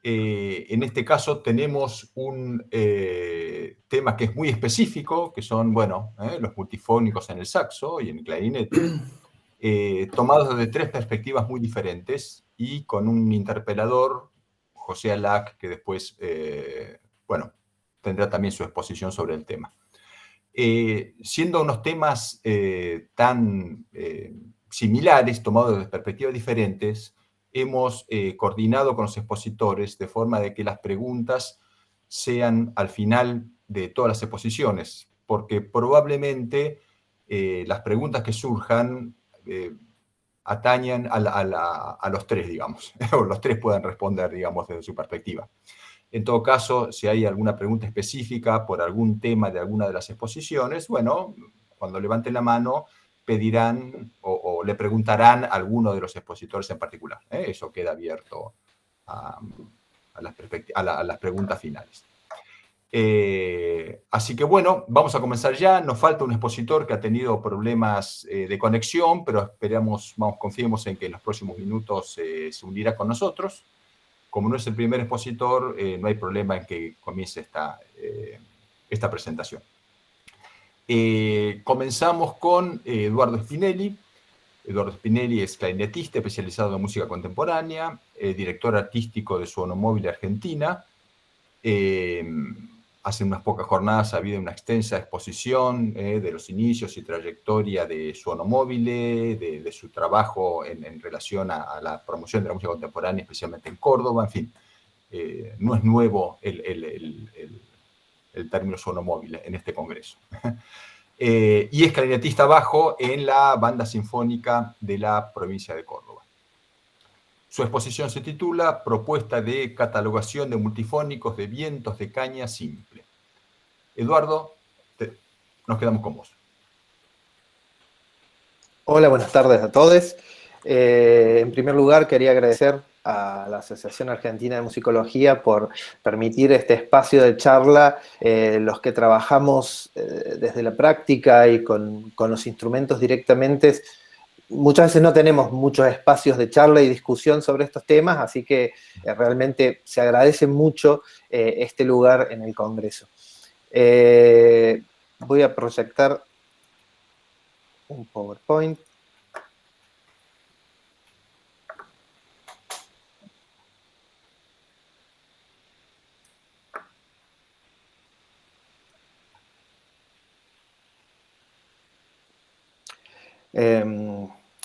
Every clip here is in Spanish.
En este caso tenemos un tema que es muy específico, que son, bueno, los multifónicos en el saxo y en el clarinete, tomados desde tres perspectivas muy diferentes y con un interpelador, José Alac, que después, bueno, tendrá también su exposición sobre el tema. Siendo unos temas tan similares, tomados desde perspectivas diferentes, hemos coordinado con los expositores de forma de que las preguntas sean al final de todas las exposiciones, porque probablemente las preguntas que surjan atañan a los tres, digamos, o los tres puedan responder, digamos, desde su perspectiva. En todo caso, si hay alguna pregunta específica por algún tema de alguna de las exposiciones, bueno, cuando levanten la mano pedirán o le preguntarán a alguno de los expositores en particular. Eso queda abierto a las preguntas finales. Así que bueno, vamos a comenzar ya. Nos falta un expositor que ha tenido problemas de conexión, pero esperamos, confiemos en que en los próximos minutos se unirá con nosotros. Como no es el primer expositor, no hay problema en que comience esta presentación. Comenzamos con Eduardo Spinelli. Eduardo Spinelli es clarinetista especializado en música contemporánea, director artístico de Suonomobile Argentina. Hace unas pocas jornadas ha habido una extensa exposición de los inicios y trayectoria de Suonomobile, de su trabajo en relación a la promoción de la música contemporánea, especialmente en Córdoba. En fin, no es nuevo el término Suonomobile en este congreso. Y es clarinetista bajo en la Banda Sinfónica de la provincia de Córdoba. Su exposición se titula Propuesta de catalogación de multifónicos de vientos de caña simple. Eduardo, nos quedamos con vos. Hola, buenas tardes a todos. En primer lugar, quería agradecer a la Asociación Argentina de Musicología por permitir este espacio de charla. Los que trabajamos desde la práctica y con los instrumentos directamente, muchas veces no tenemos muchos espacios de charla y discusión sobre estos temas, así que realmente se agradece mucho este lugar en el Congreso. Voy a proyectar un PowerPoint.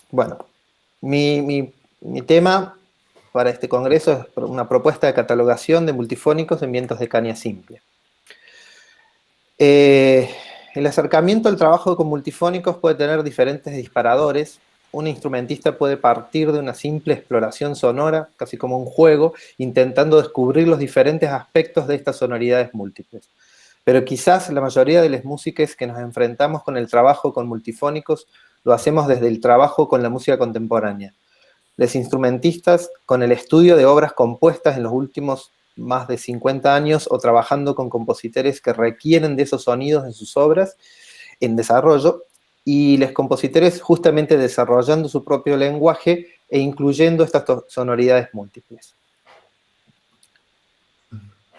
Bueno, mi tema para este congreso es una propuesta de catalogación de multifónicos en vientos de caña simple. El acercamiento al trabajo con multifónicos puede tener diferentes disparadores. Un instrumentista puede partir de una simple exploración sonora, casi como un juego, intentando descubrir los diferentes aspectos de estas sonoridades múltiples. Pero quizás la mayoría de las músicas que nos enfrentamos con el trabajo con multifónicos lo hacemos desde el trabajo con la música contemporánea. Los instrumentistas con el estudio de obras compuestas en los últimos más de 50 años o trabajando con compositores que requieren de esos sonidos en sus obras en desarrollo, y los compositores justamente desarrollando su propio lenguaje e incluyendo estas sonoridades múltiples.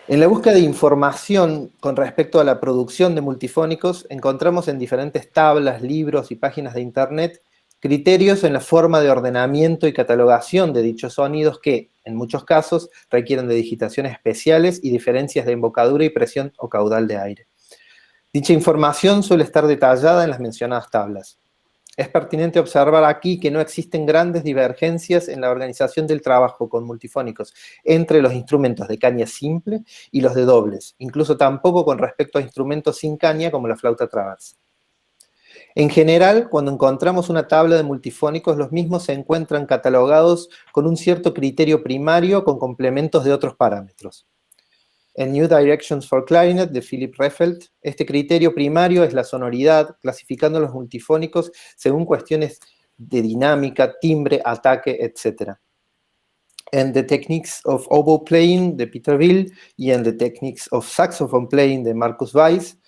En la búsqueda de información con respecto a la producción de multifónicos, encontramos en diferentes tablas, libros y páginas de internet criterios en la forma de ordenamiento y catalogación de dichos sonidos que, en muchos casos, requieren de digitaciones especiales y diferencias de embocadura y presión o caudal de aire. Dicha información suele estar detallada en las mencionadas tablas. Es pertinente observar aquí que no existen grandes divergencias en la organización del trabajo con multifónicos entre los instrumentos de caña simple y los de dobles, incluso tampoco con respecto a instrumentos sin caña como la flauta traversa. En general, cuando encontramos una tabla de multifónicos, los mismos se encuentran catalogados con un cierto criterio primario con complementos de otros parámetros. En New Directions for Clarinet de Philipp Rehfeldt, este criterio primario es la sonoridad, clasificando los multifónicos según cuestiones de dinámica, timbre, ataque, etc. En The Techniques of Oboe Playing de Peter Will y en The Techniques of Saxophone Playing de Marcus Weiss,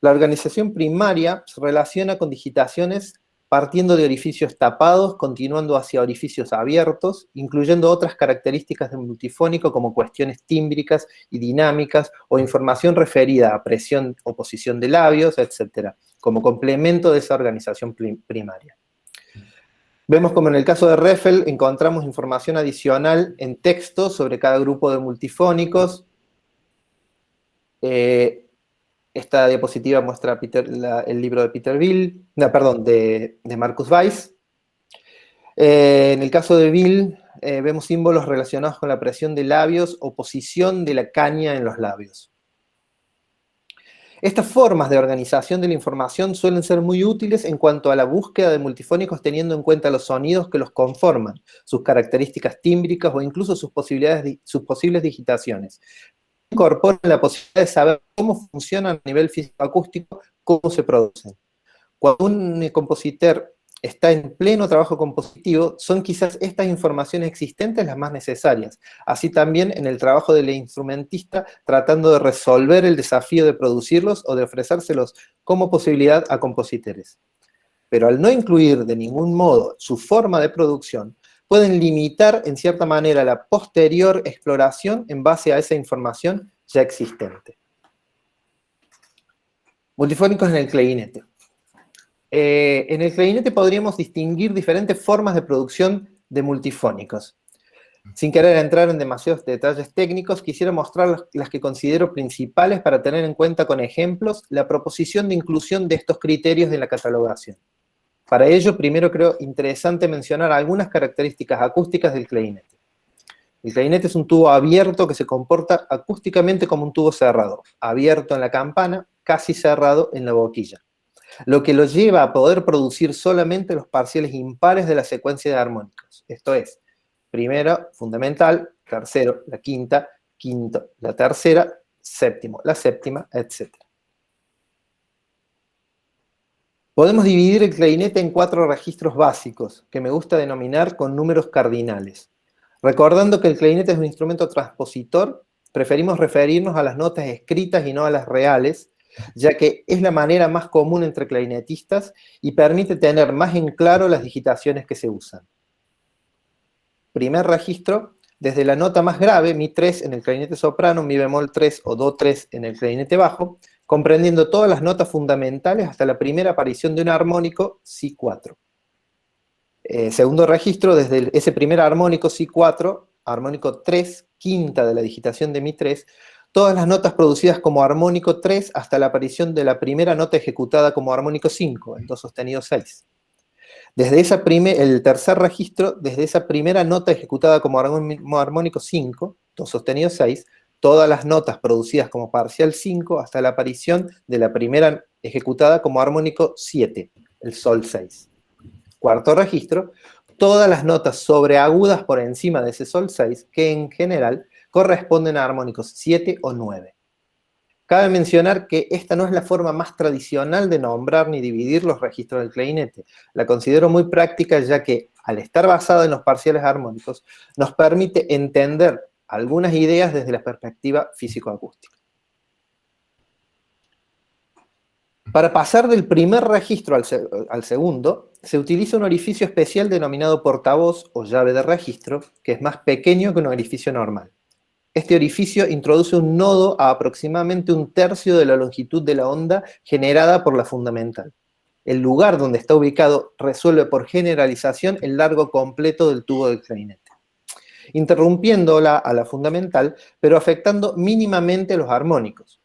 la organización primaria se relaciona con digitaciones partiendo de orificios tapados, continuando hacia orificios abiertos, incluyendo otras características del multifónico como cuestiones tímbricas y dinámicas o información referida a presión o posición de labios, etc., como complemento de esa organización primaria. Vemos como en el caso de REFL encontramos información adicional en texto sobre cada grupo de multifónicos. Esta diapositiva muestra el libro de de Marcus Weiss. En el caso de Bill, vemos símbolos relacionados con la presión de labios o posición de la caña en los labios. Estas formas de organización de la información suelen ser muy útiles en cuanto a la búsqueda de multifónicos teniendo en cuenta los sonidos que los conforman, sus características tímbricas o incluso sus posibles digitaciones. Incorporan la posibilidad de saber cómo funcionan a nivel físico-acústico, cómo se producen. Cuando un compositor está en pleno trabajo compositivo, son quizás estas informaciones existentes las más necesarias. Así también en el trabajo del instrumentista, tratando de resolver el desafío de producirlos o de ofrecérselos como posibilidad a compositores. Pero al no incluir de ningún modo su forma de producción, pueden limitar en cierta manera la posterior exploración en base a esa información ya existente. Multifónicos en el clarinete. En el clarinete podríamos distinguir diferentes formas de producción de multifónicos. Sin querer entrar en demasiados detalles técnicos, quisiera mostrar las que considero principales para tener en cuenta con ejemplos la proposición de inclusión de estos criterios en la catalogación. Para ello, primero creo interesante mencionar algunas características acústicas del clarinete. El clarinete es un tubo abierto que se comporta acústicamente como un tubo cerrado, abierto en la campana, casi cerrado en la boquilla, lo que lo lleva a poder producir solamente los parciales impares de la secuencia de armónicos. Esto es, primero, fundamental, tercero, la quinta, quinto, la tercera, séptimo, la séptima, etc. Podemos dividir el clarinete en 4 registros básicos, que me gusta denominar con números cardinales. Recordando que el clarinete es un instrumento transpositor, preferimos referirnos a las notas escritas y no a las reales, ya que es la manera más común entre clarinetistas y permite tener más en claro las digitaciones que se usan. Primer registro, desde la nota más grave, Mi3 en el clarinete soprano, Mi bemol 3 o Do 3 en el clarinete bajo, comprendiendo todas las notas fundamentales hasta la primera aparición de un armónico, Si4. Segundo registro, desde ese primer armónico, Si4, armónico 3, quinta de la digitación de Mi3, todas las notas producidas como armónico 3 hasta la aparición de la primera nota ejecutada como armónico 5, el Do sostenido 6. Desde el tercer registro, desde esa primera nota ejecutada como armónico 5, Do sostenido 6, todas las notas producidas como parcial 5 hasta la aparición de la primera ejecutada como armónico 7, el Sol 6. Cuarto registro, todas las notas sobreagudas por encima de ese Sol 6, que en general corresponden a armónicos 7 o 9. Cabe mencionar que esta no es la forma más tradicional de nombrar ni dividir los registros del clarinete. La considero muy práctica ya que, al estar basada en los parciales armónicos, nos permite entender algunas ideas desde la perspectiva físico-acústica. Para pasar del primer registro al segundo, se utiliza un orificio especial denominado portavoz o llave de registro, que es más pequeño que un orificio normal. Este orificio introduce un nodo a aproximadamente 1/3 de la longitud de la onda generada por la fundamental. El lugar donde está ubicado resuelve por generalización el largo completo del tubo del clarinete, interrumpiéndola a la fundamental, pero afectando mínimamente los armónicos.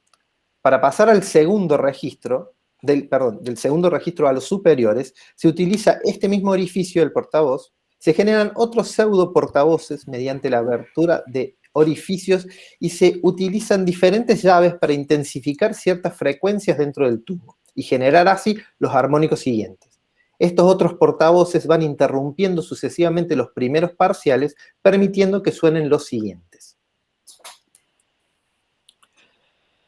Para pasar al segundo registro, del segundo registro a los superiores, se utiliza este mismo orificio del portavoz, se generan otros pseudo portavoces mediante la abertura de orificios y se utilizan diferentes llaves para intensificar ciertas frecuencias dentro del tubo y generar así los armónicos siguientes. Estos otros portavoces van interrumpiendo sucesivamente los primeros parciales, permitiendo que suenen los siguientes.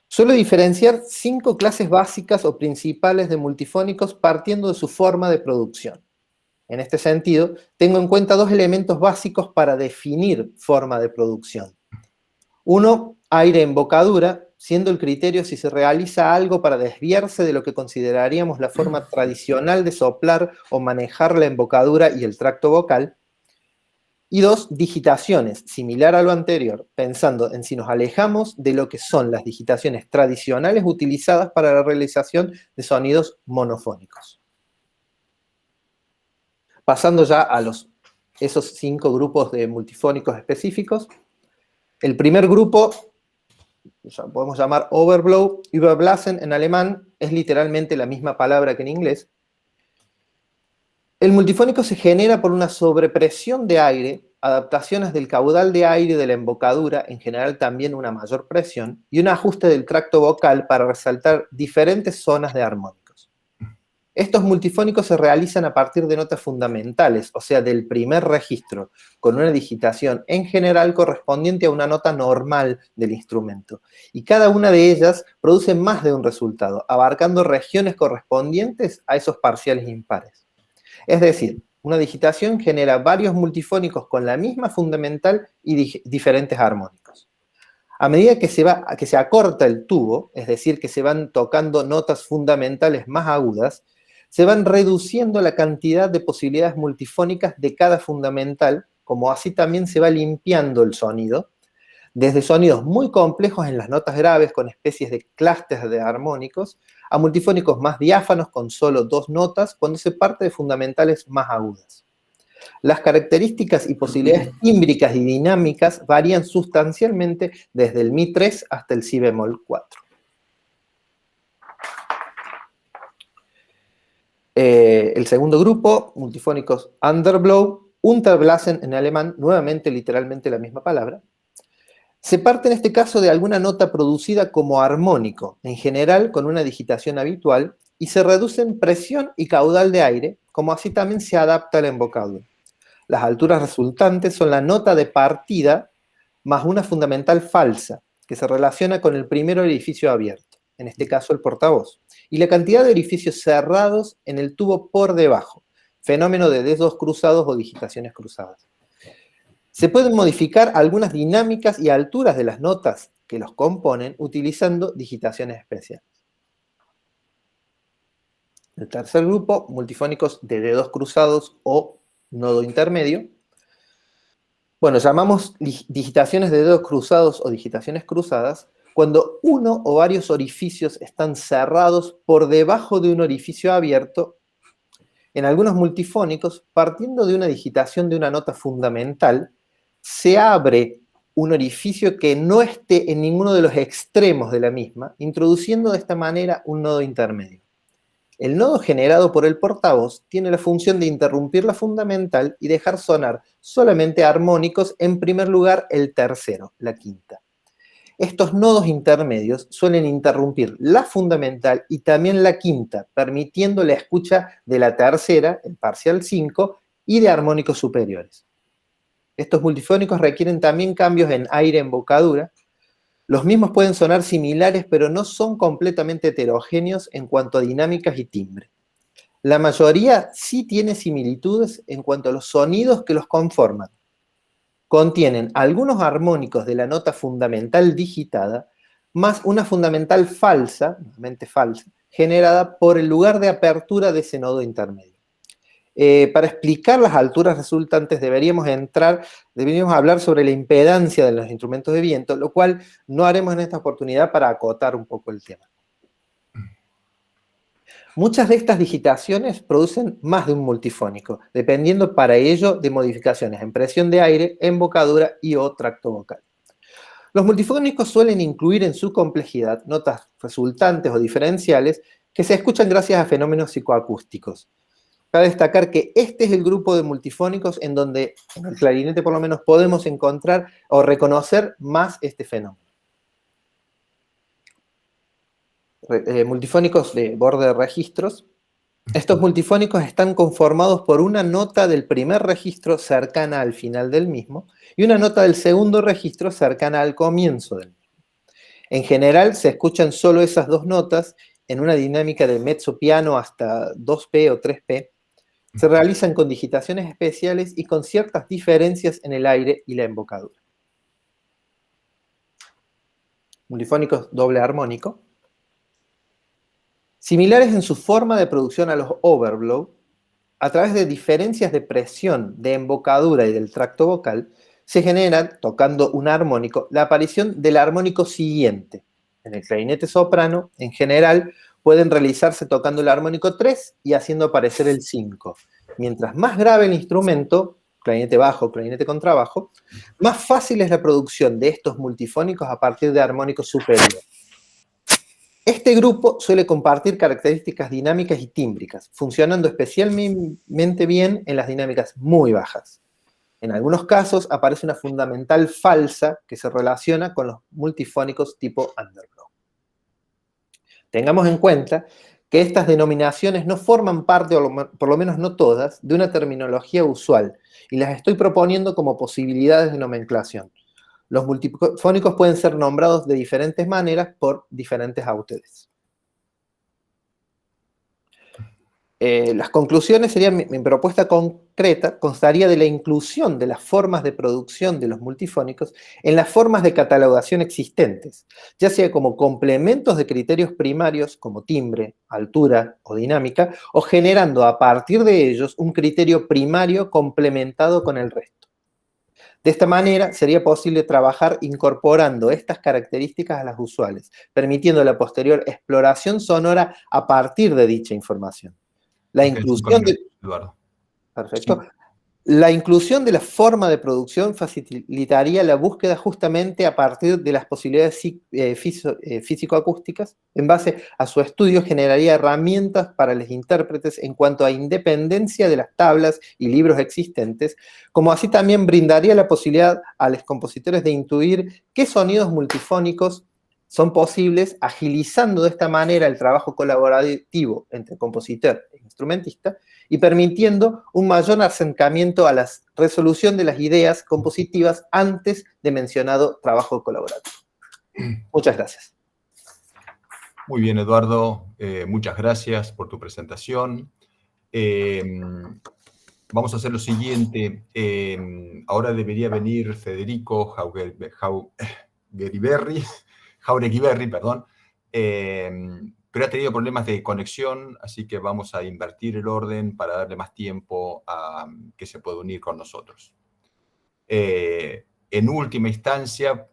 Suelo diferenciar 5 clases básicas o principales de multifónicos partiendo de su forma de producción. En este sentido, tengo en cuenta 2 elementos básicos para definir forma de producción. Uno, aire embocadura, siendo el criterio si se realiza algo para desviarse de lo que consideraríamos la forma tradicional de soplar o manejar la embocadura y el tracto vocal. Y 2, digitaciones, similar a lo anterior, pensando en si nos alejamos de lo que son las digitaciones tradicionales utilizadas para la realización de sonidos monofónicos. Pasando ya a esos 5 grupos de multifónicos específicos. El primer grupo, podemos llamar Overblow, Überblasen en alemán, es literalmente la misma palabra que en inglés. El multifónico se genera por una sobrepresión de aire, adaptaciones del caudal de aire de la embocadura, en general también una mayor presión, y un ajuste del tracto vocal para resaltar diferentes zonas de armónicos. Estos multifónicos se realizan a partir de notas fundamentales, o sea, del primer registro, con una digitación en general correspondiente a una nota normal del instrumento. Y cada una de ellas produce más de un resultado, abarcando regiones correspondientes a esos parciales impares. Es decir, una digitación genera varios multifónicos con la misma fundamental y diferentes armónicos. A medida que se acorta el tubo, es decir, que se van tocando notas fundamentales más agudas, se van reduciendo la cantidad de posibilidades multifónicas de cada fundamental, como así también se va limpiando el sonido, desde sonidos muy complejos en las notas graves con especies de clústeres de armónicos, a multifónicos más diáfanos con solo 2 notas cuando se parte de fundamentales más agudas. Las características y posibilidades tímbricas y dinámicas varían sustancialmente desde el Mi 3 hasta el Si bemol 4. El segundo grupo, multifónicos Underblow, Unterblasen en alemán, nuevamente literalmente la misma palabra. Se parte en este caso de alguna nota producida como armónico, en general con una digitación habitual, y se reducen presión y caudal de aire, como así también se adapta la embocadura. Las alturas resultantes son la nota de partida más una fundamental falsa, que se relaciona con el primer orificio abierto, en este caso el portavoz, y la cantidad de orificios cerrados en el tubo por debajo, fenómeno de dedos cruzados o digitaciones cruzadas. Se pueden modificar algunas dinámicas y alturas de las notas que los componen utilizando digitaciones especiales. El tercer grupo, multifónicos de dedos cruzados o nodo intermedio. Bueno, llamamos digitaciones de dedos cruzados o digitaciones cruzadas cuando uno o varios orificios están cerrados por debajo de un orificio abierto. En algunos multifónicos, partiendo de una digitación de una nota fundamental, se abre un orificio que no esté en ninguno de los extremos de la misma, introduciendo de esta manera un nodo intermedio. El nodo generado por el portavoz tiene la función de interrumpir la fundamental y dejar sonar solamente armónicos, en primer lugar el tercero, la quinta. Estos nodos intermedios suelen interrumpir la fundamental y también la quinta, permitiendo la escucha de la tercera, el parcial 5, y de armónicos superiores. Estos multifónicos requieren también cambios en aire-embocadura. Los mismos pueden sonar similares, pero no son completamente heterogéneos en cuanto a dinámicas y timbre. La mayoría sí tiene similitudes en cuanto a los sonidos que los conforman. Contienen algunos armónicos de la nota fundamental digitada, más una fundamental falsa, nuevamente falsa, generada por el lugar de apertura de ese nodo intermedio. Para explicar las alturas resultantes deberíamos hablar sobre la impedancia de los instrumentos de viento, lo cual no haremos en esta oportunidad para acotar un poco el tema. Muchas de estas digitaciones producen más de un multifónico, dependiendo para ello de modificaciones en presión de aire, embocadura y o tracto vocal. Los multifónicos suelen incluir en su complejidad notas resultantes o diferenciales que se escuchan gracias a fenómenos psicoacústicos. Cabe destacar que este es el grupo de multifónicos en donde, en el clarinete por lo menos, podemos encontrar o reconocer más este fenómeno. Multifónicos de borde de registros. Estos multifónicos están conformados por una nota del primer registro cercana al final del mismo y una nota del segundo registro cercana al comienzo del mismo. En general se escuchan solo esas 2 notas en una dinámica de mezzo piano hasta 2P o 3P. Se realizan con digitaciones especiales y con ciertas diferencias en el aire y la embocadura. multifónicos doble armónico, similares en su forma de producción a los overblow, a través de diferencias de presión de embocadura y del tracto vocal, se genera, tocando un armónico, la aparición del armónico siguiente. En el clarinete soprano, en general, pueden realizarse tocando el armónico 3 y haciendo aparecer el 5. Mientras más grave el instrumento, clarinete bajo, clarinete contrabajo, más fácil es la producción de estos multifónicos a partir de armónicos superiores. Este grupo suele compartir características dinámicas y tímbricas, funcionando especialmente bien en las dinámicas muy bajas. En algunos casos aparece una fundamental falsa que se relaciona con los multifónicos tipo underblow. Tengamos en cuenta que estas denominaciones no forman parte, o por lo menos no todas, de una terminología usual, y las estoy proponiendo como posibilidades de nomenclación. Los multifónicos pueden ser nombrados de diferentes maneras por diferentes autores. Las conclusiones serían, mi propuesta concreta constaría de la inclusión de las formas de producción de los multifónicos en las formas de catalogación existentes, ya sea como complementos de criterios primarios como timbre, altura o dinámica, o generando a partir de ellos un criterio primario complementado con el resto. De esta manera, sería posible trabajar incorporando estas características a las usuales, permitiendo la posterior exploración sonora a partir de dicha información. La inclusión de... Eduardo. Perfecto. Sí. La inclusión de la forma de producción facilitaría la búsqueda justamente a partir de las posibilidades físico-acústicas. En base a su estudio, generaría herramientas para los intérpretes en cuanto a independencia de las tablas y libros existentes, como así también brindaría la posibilidad a los compositores de intuir qué sonidos multifónicos son posibles, agilizando de esta manera el trabajo colaborativo entre compositor e instrumentista y permitiendo un mayor acercamiento a la resolución de las ideas compositivas antes de mencionado trabajo colaborativo. Muchas gracias. Muy bien, Eduardo. Muchas gracias por tu presentación. Vamos a hacer lo siguiente. Ahora debería venir Federico Jauregui, perdón, pero ha tenido problemas de conexión, así que vamos a invertir el orden para darle más tiempo a que se pueda unir con nosotros. En última instancia,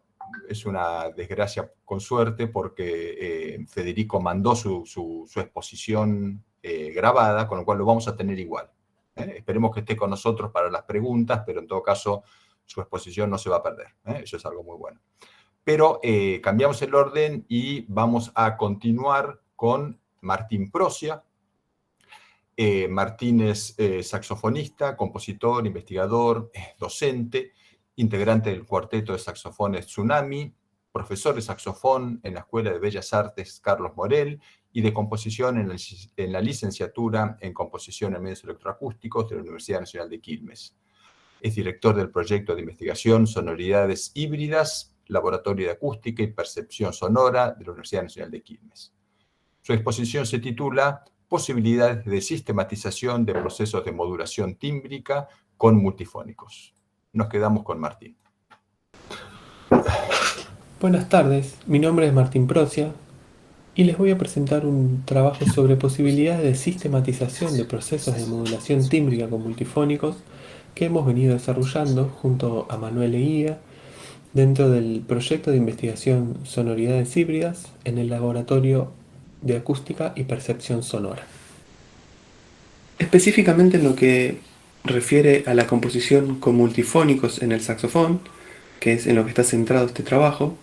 es una desgracia con suerte porque Federico mandó su exposición grabada, con lo cual lo vamos a tener igual. Esperemos que esté con nosotros para las preguntas, pero en todo caso su exposición no se va a perder. Eso es algo muy bueno. Pero cambiamos el orden y vamos a continuar con Martín Procia. Martín es saxofonista, compositor, investigador, docente, integrante del cuarteto de saxofones Tsunami, profesor de saxofón en la Escuela de Bellas Artes Carlos Morel y de composición en la licenciatura en composición en medios electroacústicos de la Universidad Nacional de Quilmes. Es director del proyecto de investigación Sonoridades Híbridas, Laboratorio de Acústica y Percepción Sonora de la Universidad Nacional de Quilmes. Su exposición se titula Posibilidades de sistematización de procesos de modulación tímbrica con multifónicos. Nos quedamos con Martín. Buenas tardes, mi nombre es Martín Procia y les voy a presentar un trabajo sobre posibilidades de sistematización de procesos de modulación tímbrica con multifónicos que hemos venido desarrollando junto a Manuel Eguía dentro del proyecto de investigación Sonoridades Híbridas en el Laboratorio de Acústica y Percepción Sonora. Específicamente en lo que refiere a la composición con multifónicos en el saxofón, que es en lo que está centrado este trabajo,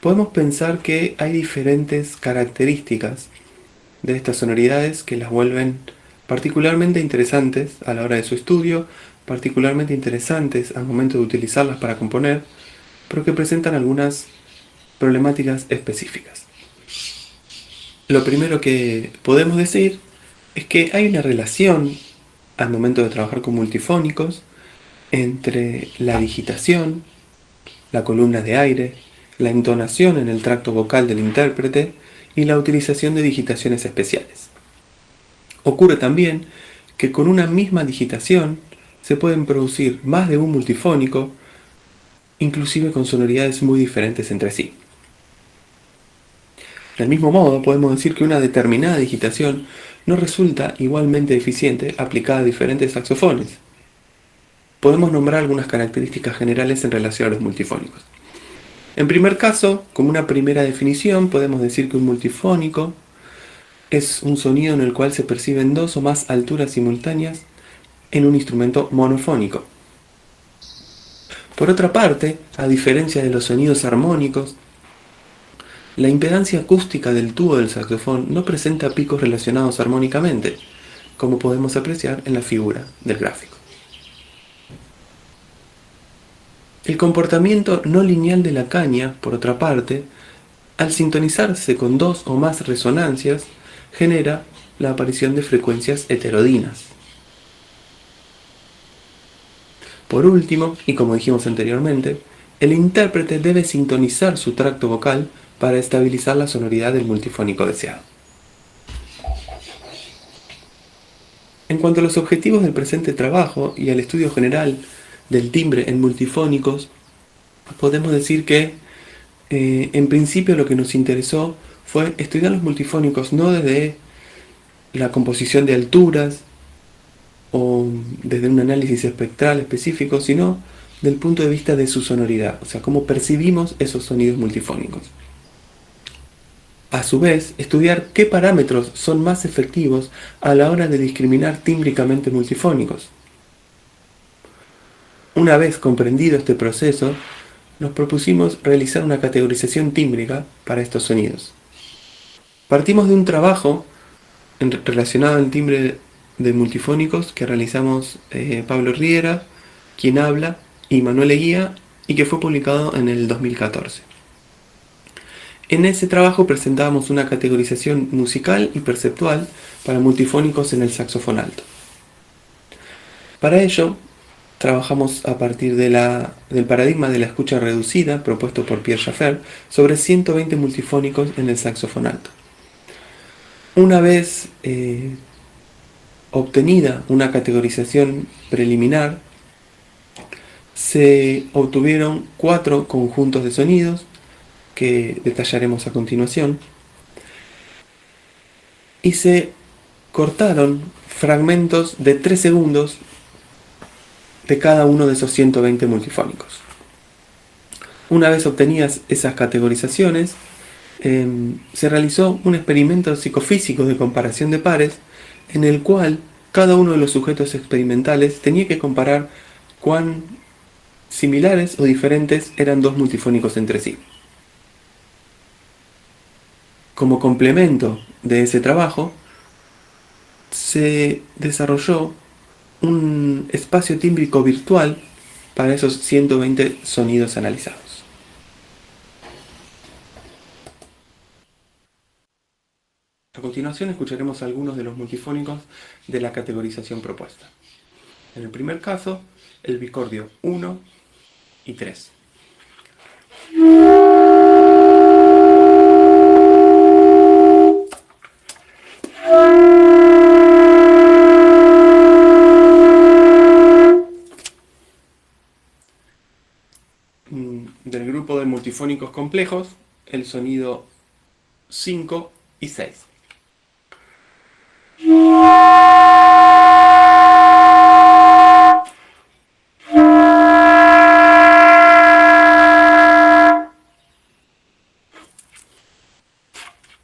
podemos pensar que hay diferentes características de estas sonoridades que las vuelven particularmente interesantes a la hora de su estudio, particularmente interesantes al momento de utilizarlas para componer, pero que presentan algunas problemáticas específicas. Lo primero que podemos decir es que hay una relación al momento de trabajar con multifónicos entre la digitación, la columna de aire, la entonación en el tracto vocal del intérprete y la utilización de digitaciones especiales. Ocurre también que con una misma digitación se pueden producir más de un multifónico, inclusive con sonoridades muy diferentes entre sí. Del mismo modo, podemos decir que una determinada digitación no resulta igualmente eficiente aplicada a diferentes saxofones. Podemos nombrar algunas características generales en relación a los multifónicos. En primer caso, como una primera definición, podemos decir que un multifónico es un sonido en el cual se perciben dos o más alturas simultáneas en un instrumento monofónico. Por otra parte, a diferencia de los sonidos armónicos, la impedancia acústica del tubo del saxofón no presenta picos relacionados armónicamente, como podemos apreciar en la figura del gráfico. El comportamiento no lineal de la caña, por otra parte, al sintonizarse con dos o más resonancias, genera la aparición de frecuencias heterodinas. Por último, y como dijimos anteriormente, el intérprete debe sintonizar su tracto vocal para estabilizar la sonoridad del multifónico deseado. En cuanto a los objetivos del presente trabajo y al estudio general del timbre en multifónicos, podemos decir que en principio lo que nos interesó fue estudiar los multifónicos no desde la composición de alturas o desde un análisis espectral específico, sino del punto de vista de su sonoridad, o sea, cómo percibimos esos sonidos multifónicos. A su vez, estudiar qué parámetros son más efectivos a la hora de discriminar tímbricamente multifónicos. Una vez comprendido este proceso, nos propusimos realizar una categorización tímbrica para estos sonidos. Partimos de un trabajo relacionado al timbre de multifónicos que realizamos Pablo Riera, quien habla, y Manuel Eguía, y que fue publicado en el 2014. En ese trabajo presentábamos una categorización musical y perceptual para multifónicos en el saxofón alto. Para ello, trabajamos a partir del paradigma de la escucha reducida propuesto por Pierre Schaeffer sobre 120 multifónicos en el saxofón alto. Una vez obtenida una categorización preliminar, se obtuvieron 4 conjuntos de sonidos que detallaremos a continuación y se cortaron fragmentos de 3 segundos de cada uno de esos 120 multifónicos. Una vez obtenidas esas categorizaciones, se realizó un experimento psicofísico de comparación de pares en el cual cada uno de los sujetos experimentales tenía que comparar cuán similares o diferentes eran dos multifónicos entre sí. Como complemento de ese trabajo, se desarrolló un espacio tímbrico virtual para esos 120 sonidos analizados. A continuación escucharemos algunos de los multifónicos de la categorización propuesta. En el primer caso, el bicordio 1 y 3. Del grupo de multifónicos complejos, el sonido 5 y 6.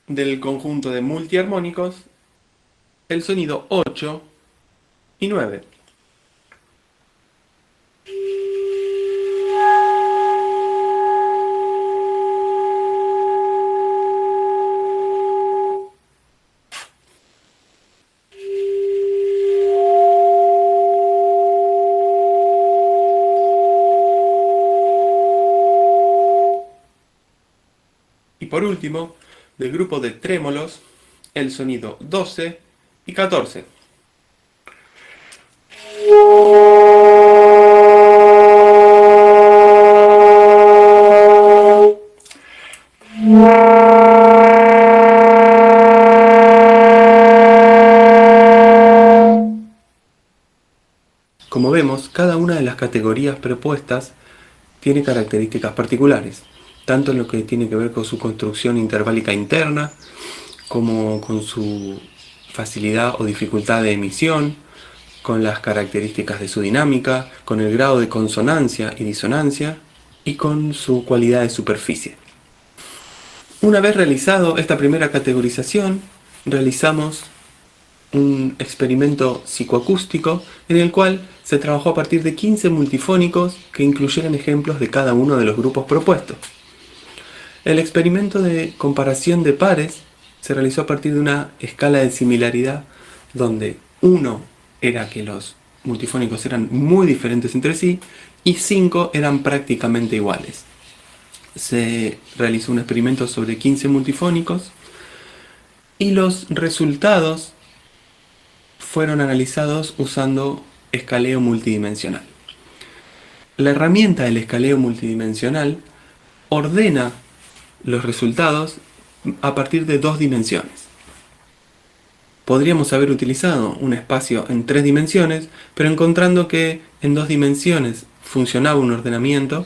Del conjunto de multiarmónicos, el sonido 8 y 9. Y por último, del grupo de trémolos, el sonido 12 y 14. Como vemos, cada una de las categorías propuestas tiene características particulares. tanto en lo que tiene que ver con su construcción interválica interna, como con su facilidad o dificultad de emisión, con las características de su dinámica, con el grado de consonancia y disonancia, y con su cualidad de superficie. Una vez realizado esta primera categorización, realizamos un experimento psicoacústico en el cual se trabajó a partir de 15 multifónicos que incluyeran ejemplos de cada uno de los grupos propuestos. El experimento de comparación de pares se realizó a partir de una escala de similaridad donde 1 era que los multifónicos eran muy diferentes entre sí y 5 eran prácticamente iguales. Se realizó un experimento sobre 15 multifónicos y los resultados fueron analizados usando escaleo multidimensional. La herramienta del escaleo multidimensional ordena los resultados a partir de 2 dimensiones. Podríamos haber utilizado un espacio en 3 dimensiones, pero encontrando que en 2 dimensiones funcionaba un ordenamiento,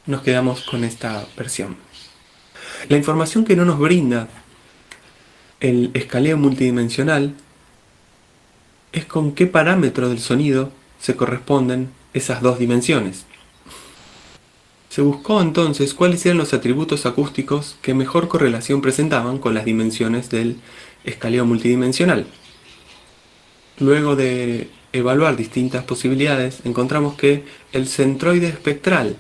nos quedamos con esta versión. La información que no nos brinda el escaleo multidimensional es con qué parámetro del sonido se corresponden esas 2 dimensiones. Se buscó entonces cuáles eran los atributos acústicos que mejor correlación presentaban con las dimensiones del escaleo multidimensional. Luego de evaluar distintas posibilidades, encontramos que el centroide espectral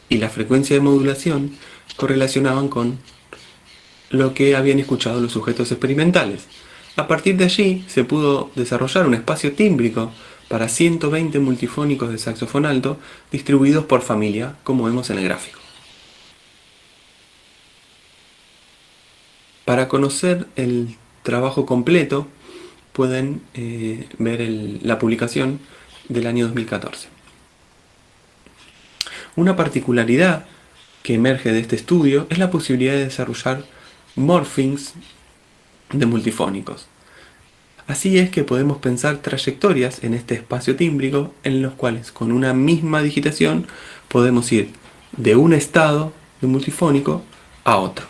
y la frecuencia de modulación correlacionaban con lo que habían escuchado los sujetos experimentales. A partir de allí se pudo desarrollar un espacio tímbrico para 120 multifónicos de saxofón alto distribuidos por familia, como vemos en el gráfico. Para conocer el trabajo completo pueden ver la publicación del año 2014. Una particularidad que emerge de este estudio es la posibilidad de desarrollar morphings de multifónicos. Así es que podemos pensar trayectorias en este espacio tímbrico en los cuales con una misma digitación podemos ir de un estado de multifónico a otro.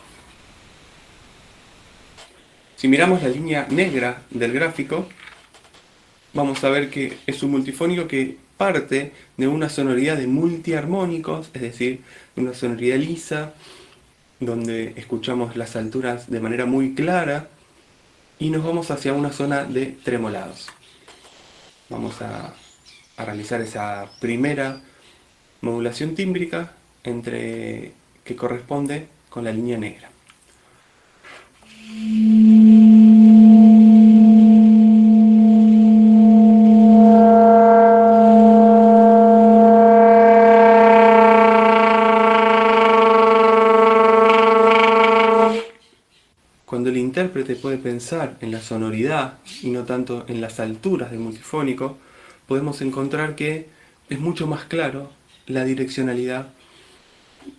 Si miramos la línea negra del gráfico, vamos a ver que es un multifónico que parte de una sonoridad de multiarmónicos, es decir, de una sonoridad lisa, donde escuchamos las alturas de manera muy clara, y nos vamos hacia una zona de tremolados. Vamos a realizar esa primera modulación tímbrica que corresponde con la línea negra. Cuando el intérprete puede pensar en la sonoridad y no tanto en las alturas del multifónico, podemos encontrar que es mucho más claro la direccionalidad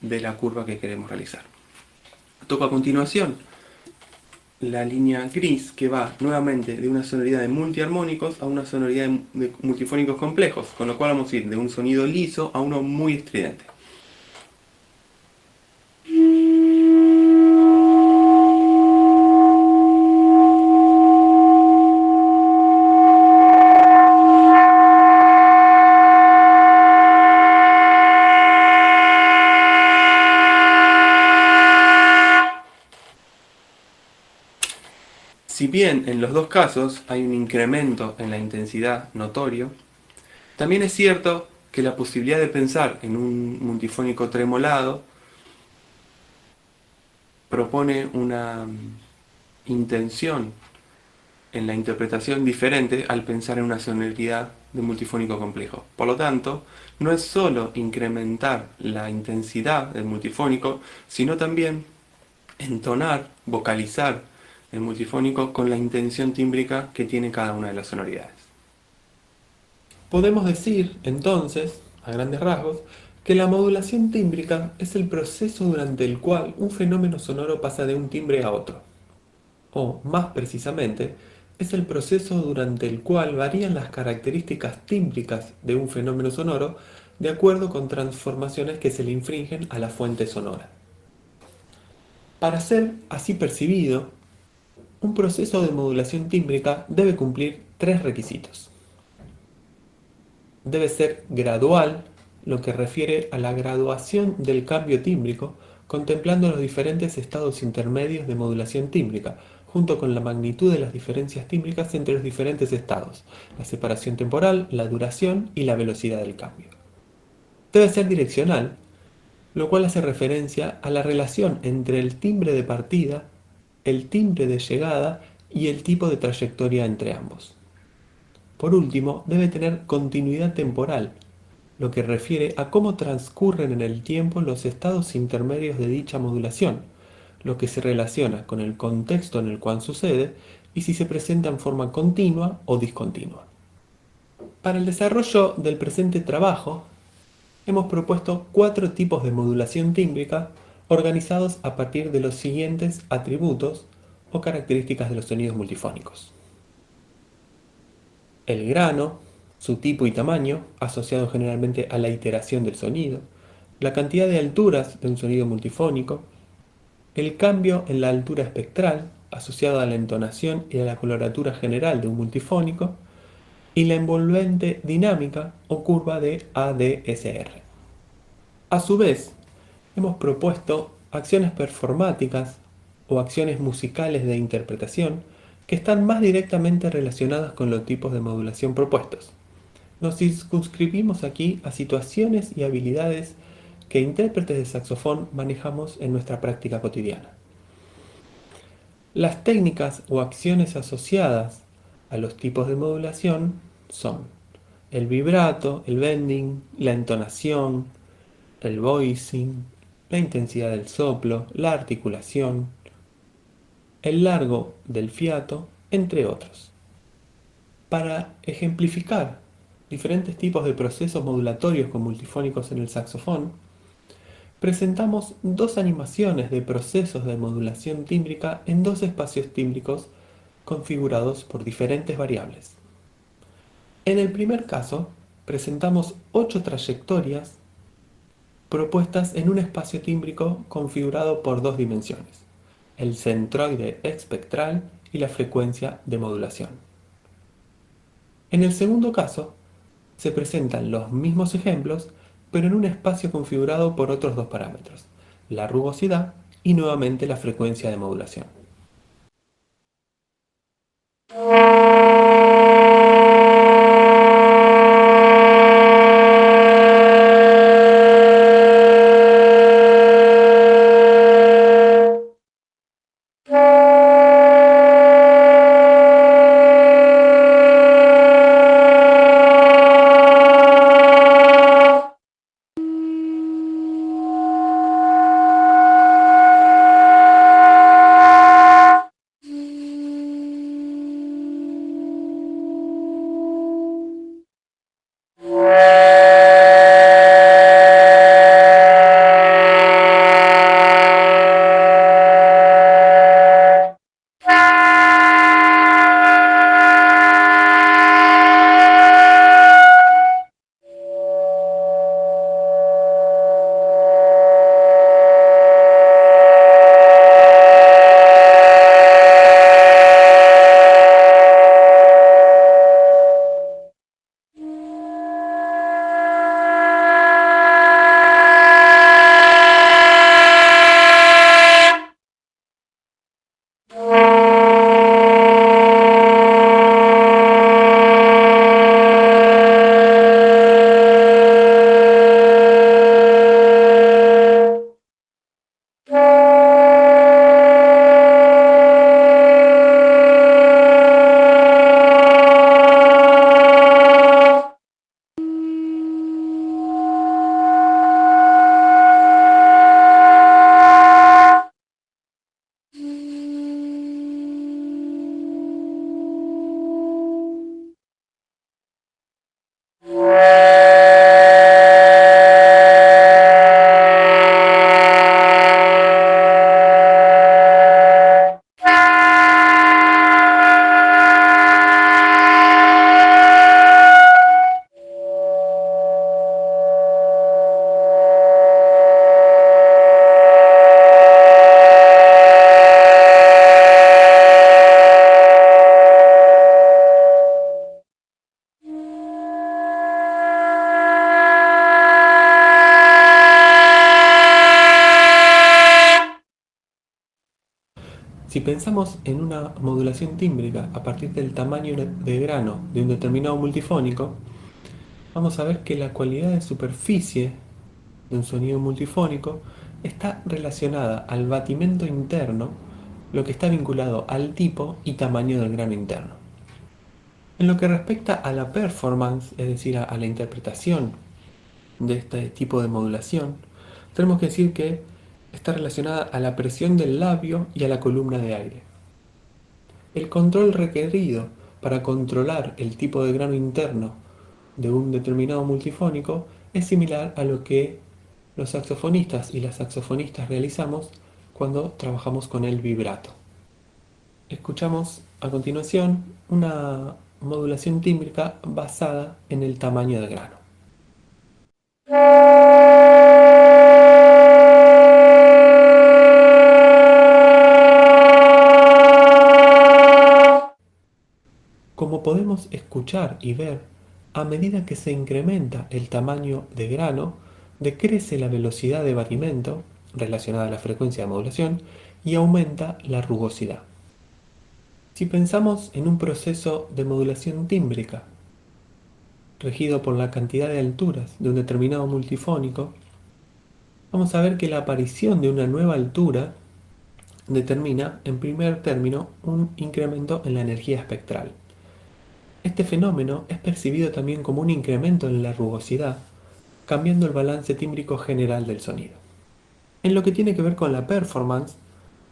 de la curva que queremos realizar. Toco a continuación la línea gris que va nuevamente de una sonoridad de multiarmónicos a una sonoridad de multifónicos complejos, con lo cual vamos a ir de un sonido liso a uno muy estridente. Si bien en los dos casos hay un incremento en la intensidad notorio, también es cierto que la posibilidad de pensar en un multifónico tremolado propone una intención en la interpretación diferente al pensar en una sonoridad de multifónico complejo. Por lo tanto, no es solo incrementar la intensidad del multifónico, sino también entonar, vocalizar el multifónico con la intención tímbrica que tiene cada una de las sonoridades. Podemos decir, entonces, a grandes rasgos, que la modulación tímbrica es el proceso durante el cual un fenómeno sonoro pasa de un timbre a otro. O, más precisamente, es el proceso durante el cual varían las características tímbricas de un fenómeno sonoro de acuerdo con transformaciones que se le infringen a la fuente sonora. Para ser así percibido, un proceso de modulación tímbrica debe cumplir tres requisitos. Debe ser gradual, lo que refiere a la graduación del cambio tímbrico, contemplando los diferentes estados intermedios de modulación tímbrica, junto con la magnitud de las diferencias tímbricas entre los diferentes estados, la separación temporal, la duración y la velocidad del cambio. Debe ser direccional, lo cual hace referencia a la relación entre el timbre de partida, el timbre de llegada y el tipo de trayectoria entre ambos. Por último, debe tener continuidad temporal, lo que refiere a cómo transcurren en el tiempo los estados intermedios de dicha modulación, lo que se relaciona con el contexto en el cual sucede y si se presenta en forma continua o discontinua. Para el desarrollo del presente trabajo, hemos propuesto 4 tipos de modulación tímbrica organizados a partir de los siguientes atributos o características de los sonidos multifónicos. El grano, su tipo y tamaño, asociado generalmente a la iteración del sonido, la cantidad de alturas de un sonido multifónico, el cambio en la altura espectral, asociado a la entonación y a la coloratura general de un multifónico, y la envolvente dinámica o curva de ADSR. A su vez, hemos propuesto acciones performáticas o acciones musicales de interpretación que están más directamente relacionadas con los tipos de modulación propuestos. Nos circunscribimos aquí a situaciones y habilidades que intérpretes de saxofón manejamos en nuestra práctica cotidiana. Las técnicas o acciones asociadas a los tipos de modulación son el vibrato, el bending, la entonación, el voicing, la intensidad del soplo, la articulación, el largo del fiato, entre otros. Para ejemplificar diferentes tipos de procesos modulatorios con multifónicos en el saxofón, presentamos 2 animaciones de procesos de modulación tímbrica en 2 espacios tímbricos configurados por diferentes variables. En el primer caso, presentamos 8 trayectorias propuestas en un espacio tímbrico configurado por 2 dimensiones, el centroide espectral y la frecuencia de modulación. En el segundo caso, se presentan los mismos ejemplos, pero en un espacio configurado por otros 2 parámetros, la rugosidad y nuevamente la frecuencia de modulación. pensamos en una modulación tímbrica a partir del tamaño de grano de un determinado multifónico, vamos a ver que la cualidad de superficie de un sonido multifónico está relacionada al batimento interno, lo que está vinculado al tipo y tamaño del grano interno. En lo que respecta a la performance, es decir, a la interpretación de este tipo de modulación, tenemos que decir que está relacionada a la presión del labio y a la columna de aire. El control requerido para controlar el tipo de grano interno de un determinado multifónico es similar a lo que los saxofonistas y las saxofonistas realizamos cuando trabajamos con el vibrato. Escuchamos a continuación una modulación tímbrica basada en el tamaño del grano. Como podemos escuchar y ver, a medida que se incrementa el tamaño de grano, decrece la velocidad de batimento relacionada a la frecuencia de modulación y aumenta la rugosidad. Si pensamos en un proceso de modulación tímbrica regido por la cantidad de alturas de un determinado multifónico, vamos a ver que la aparición de una nueva altura determina, en primer término, un incremento en la energía espectral. Este fenómeno es percibido también como un incremento en la rugosidad, cambiando el balance tímbrico general del sonido. En lo que tiene que ver con la performance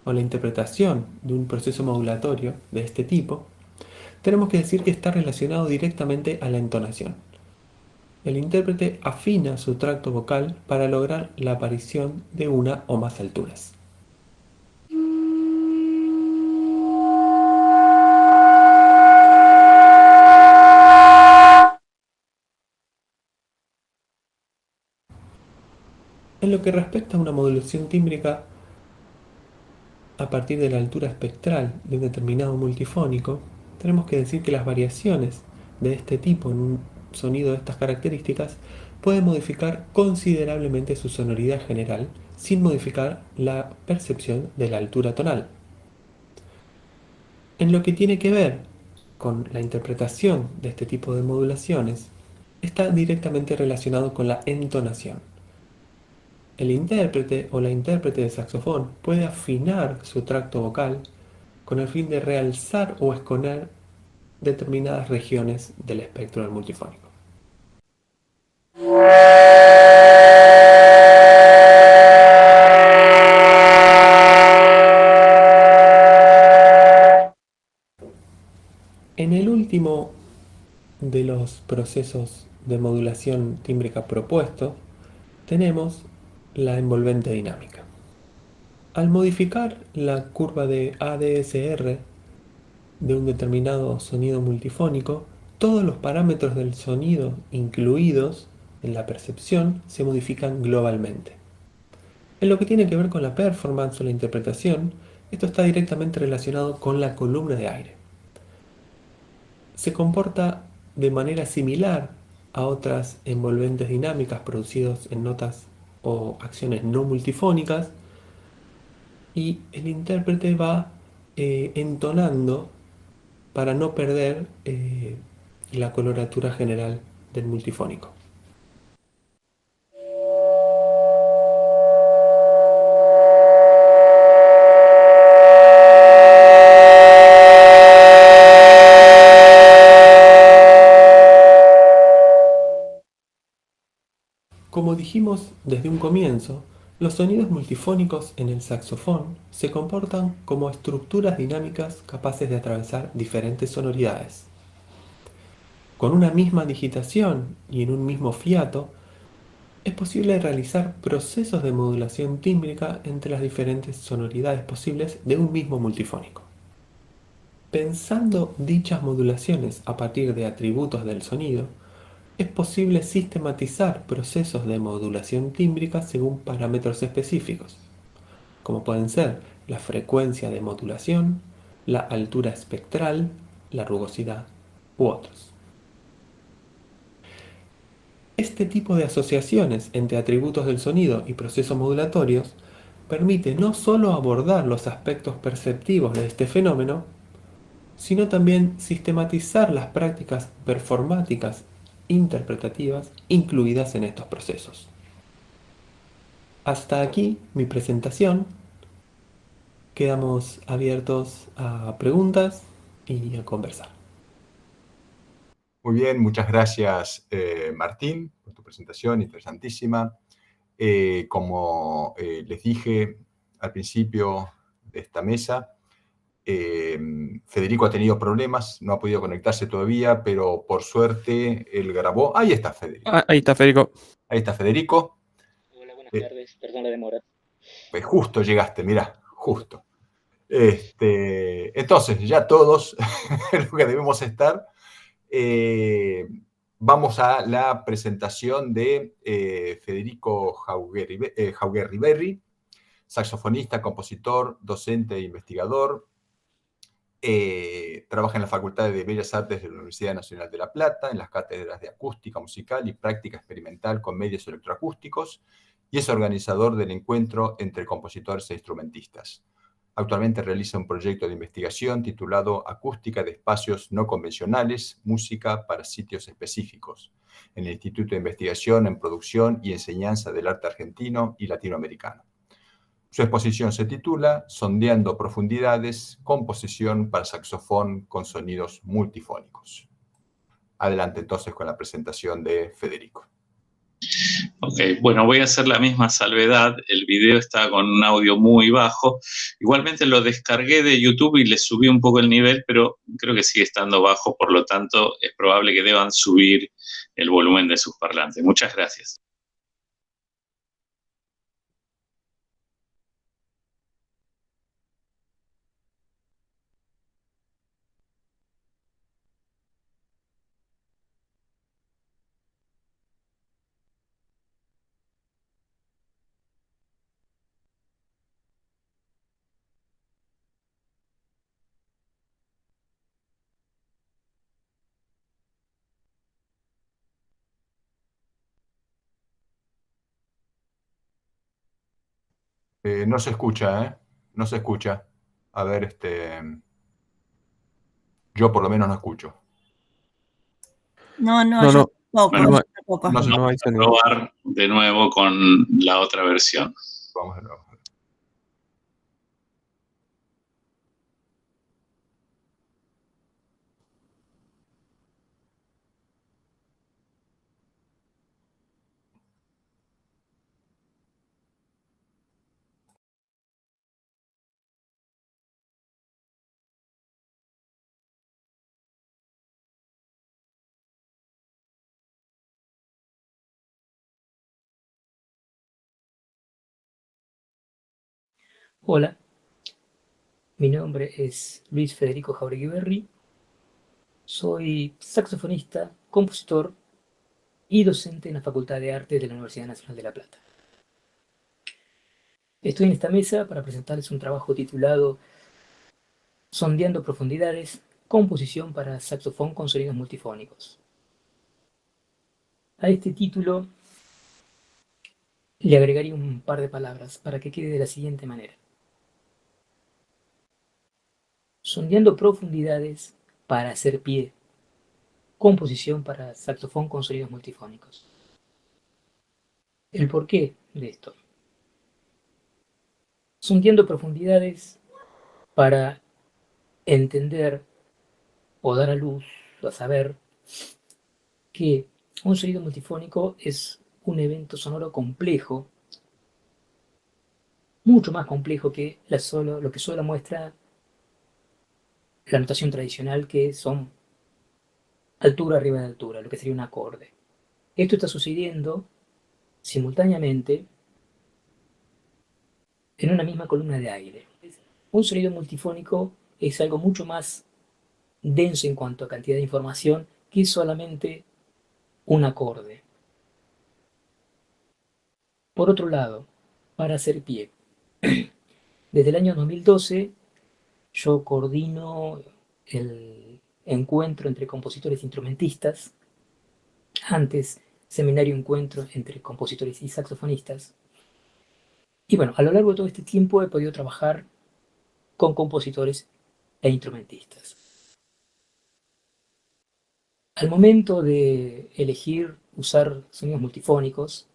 o la interpretación de un proceso modulatorio de este tipo, tenemos que decir que está relacionado directamente a la entonación. El intérprete afina su tracto vocal para lograr la aparición de una o más alturas. En lo que respecta a una modulación tímbrica a partir de la altura espectral de un determinado multifónico, tenemos que decir que las variaciones de este tipo en un sonido de estas características pueden modificar considerablemente su sonoridad general sin modificar la percepción de la altura tonal. En lo que tiene que ver con la interpretación de este tipo de modulaciones, está directamente relacionado con la entonación. El intérprete o la intérprete de saxofón puede afinar su tracto vocal con el fin de realzar o esconar determinadas regiones del espectro del multifónico. En el último de los procesos de modulación tímbrica propuestos, tenemos la envolvente dinámica. Al modificar la curva de ADSR de un determinado sonido multifónico, todos los parámetros del sonido incluidos en la percepción se modifican globalmente. En lo que tiene que ver con la performance o la interpretación, esto está directamente relacionado con la columna de aire. Se comporta de manera similar a otras envolventes dinámicas producidas en notas o acciones no multifónicas, y el intérprete va entonando para no perder la coloratura general del multifónico. Como dijimos desde un comienzo, los sonidos multifónicos en el saxofón se comportan como estructuras dinámicas capaces de atravesar diferentes sonoridades. Con una misma digitación y en un mismo fiato, es posible realizar procesos de modulación tímbrica entre las diferentes sonoridades posibles de un mismo multifónico. Pensando dichas modulaciones a partir de atributos del sonido, es posible sistematizar procesos de modulación tímbrica según parámetros específicos, como pueden ser la frecuencia de modulación, la altura espectral, la rugosidad u otros. Este tipo de asociaciones entre atributos del sonido y procesos modulatorios permite no solo abordar los aspectos perceptivos de este fenómeno, sino también sistematizar las prácticas performáticas interpretativas incluidas en estos procesos. Hasta aquí mi presentación. Quedamos abiertos a preguntas y a conversar. Muy bien, muchas gracias, Martín, por tu presentación interesantísima. Como les dije al principio de esta mesa, Federico ha tenido problemas, no ha podido conectarse todavía, pero por suerte él grabó. Ahí está Federico. Ahí está, Federico. Ahí está Federico. Hola, buenas tardes. Perdón la demora. Pues justo llegaste, mirá, justo. Entonces, ya todos, lo que debemos estar, vamos a la presentación de Federico Jaugerriberri, saxofonista, compositor, docente e investigador. Trabaja en la Facultad de Bellas Artes de la Universidad Nacional de La Plata, en las cátedras de acústica musical y práctica experimental con medios electroacústicos, y es organizador del encuentro entre compositores e instrumentistas. Actualmente realiza un proyecto de investigación titulado Acústica de espacios no convencionales, música para sitios específicos, en el Instituto de Investigación en Producción y Enseñanza del Arte Argentino y Latinoamericano. Su exposición se titula Sondeando profundidades, composición para saxofón con sonidos multifónicos. Adelante entonces con la presentación de Federico. Ok, bueno, voy a hacer la misma salvedad. El video está con un audio muy bajo. Igualmente lo descargué de YouTube y le subí un poco el nivel, pero creo que sigue estando bajo, por lo tanto es probable que deban subir el volumen de sus parlantes. Muchas gracias. No se escucha, ¿eh? No se escucha. A ver, yo por lo menos no escucho. No, Bueno, tampoco. vamos a probar de nuevo con la otra versión. Vamos de nuevo. Hola, mi nombre es Luis Federico Jauregui. Soy saxofonista, compositor y docente en la Facultad de Arte de la Universidad Nacional de La Plata. Estoy en esta mesa para presentarles un trabajo titulado Sondeando profundidades, composición para saxofón con sonidos multifónicos. A este título le agregaría un par de palabras para que quede de la siguiente manera. Sondeando profundidades para hacer pie. Composición para saxofón con sonidos multifónicos. El porqué de esto. Sondeando profundidades para entender o dar a luz, a saber, que un sonido multifónico es un evento sonoro complejo, mucho más complejo que lo que solo muestra la notación tradicional, que son altura arriba de altura, lo que sería un acorde. Esto está sucediendo simultáneamente en una misma columna de aire. Un sonido multifónico es algo mucho más denso en cuanto a cantidad de información que solamente un acorde. Por otro lado, para hacer pie, desde el año 2012 yo coordino el encuentro entre compositores e instrumentistas, antes seminario encuentro entre compositores y saxofonistas, Y bueno, a lo largo de todo este tiempo he podido trabajar con compositores e instrumentistas. Al momento de elegir usar sonidos multifónicos,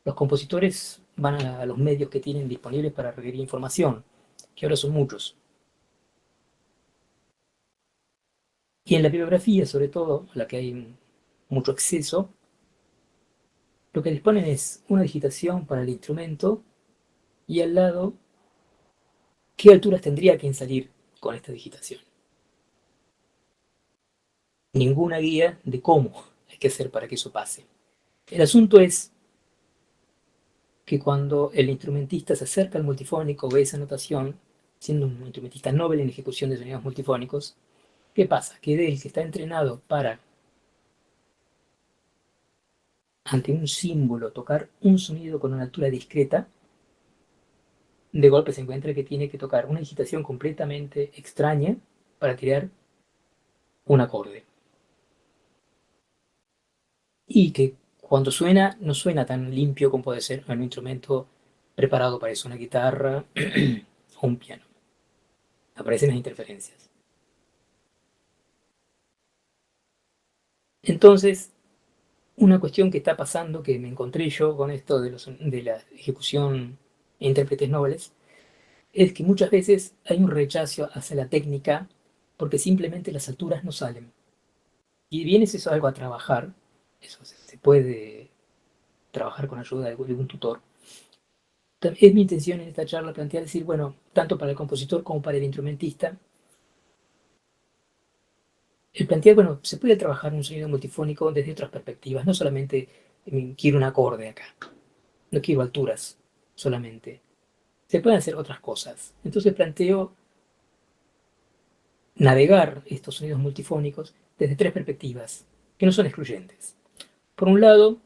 los compositores van a los medios que tienen disponibles para requerir información, que ahora son muchos. Y en la bibliografía, sobre todo, a la que hay mucho acceso, lo que disponen es una digitación para el instrumento y al lado qué alturas tendría que salir con esta digitación. Ninguna guía de cómo hay que hacer para que eso pase. El asunto es que cuando el instrumentista se acerca al multifónico, ve esa notación, siendo un instrumentista novel en ejecución de sonidos multifónicos, ¿qué pasa? Que él que está entrenado para, ante un símbolo, tocar un sonido con una altura discreta, de golpe se encuentra que tiene que tocar una digitación completamente extraña para crear un acorde. Y que cuando suena, no suena tan limpio como puede ser en un instrumento preparado para eso, una guitarra o un piano. Aparecen las interferencias. Entonces, una cuestión que está pasando, que me encontré yo con esto de la ejecución de intérpretes nobles, es que muchas veces hay un rechazo hacia la técnica porque simplemente las alturas no salen. Y bien es eso algo a trabajar, eso se puede trabajar con ayuda de algún tutor. Es mi intención en esta charla plantear decir, bueno, tanto para el compositor como para el instrumentista, el plantear, bueno, se puede trabajar un sonido multifónico desde otras perspectivas, no solamente quiero un acorde acá, no quiero alturas solamente, se pueden hacer otras cosas. Entonces planteo navegar estos sonidos multifónicos desde tres perspectivas, que no son excluyentes. Por un lado,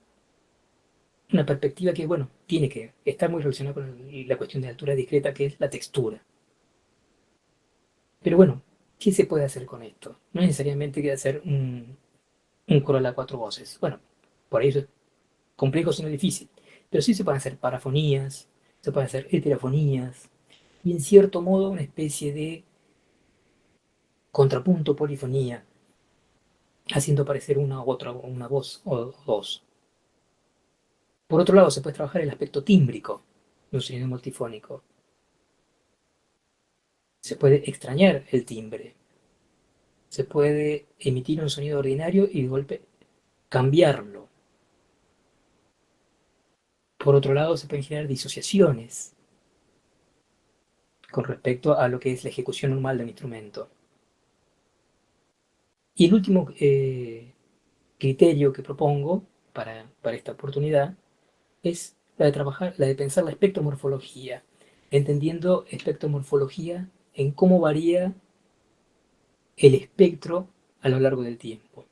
una perspectiva que, bueno, tiene que estar muy relacionada con la cuestión de altura discreta, que es la textura. Pero bueno, ¿qué se puede hacer con esto? No necesariamente que hacer un coral a cuatro voces. Bueno, por ahí es complejo, sino difícil. Pero sí se pueden hacer parafonías, se pueden hacer heterofonías, y en cierto modo una especie de contrapunto polifonía, haciendo aparecer una u otra, una voz o dos. Por otro lado, se puede trabajar el aspecto tímbrico de un sonido multifónico. Se puede extrañar el timbre. Se puede emitir un sonido ordinario y de golpe cambiarlo. Por otro lado, se pueden generar disociaciones con respecto a lo que es la ejecución normal de un instrumento. Y el último criterio que propongo para esta oportunidad es la de pensar la espectromorfología, entendiendo espectromorfología en cómo varía el espectro a lo largo del tiempo.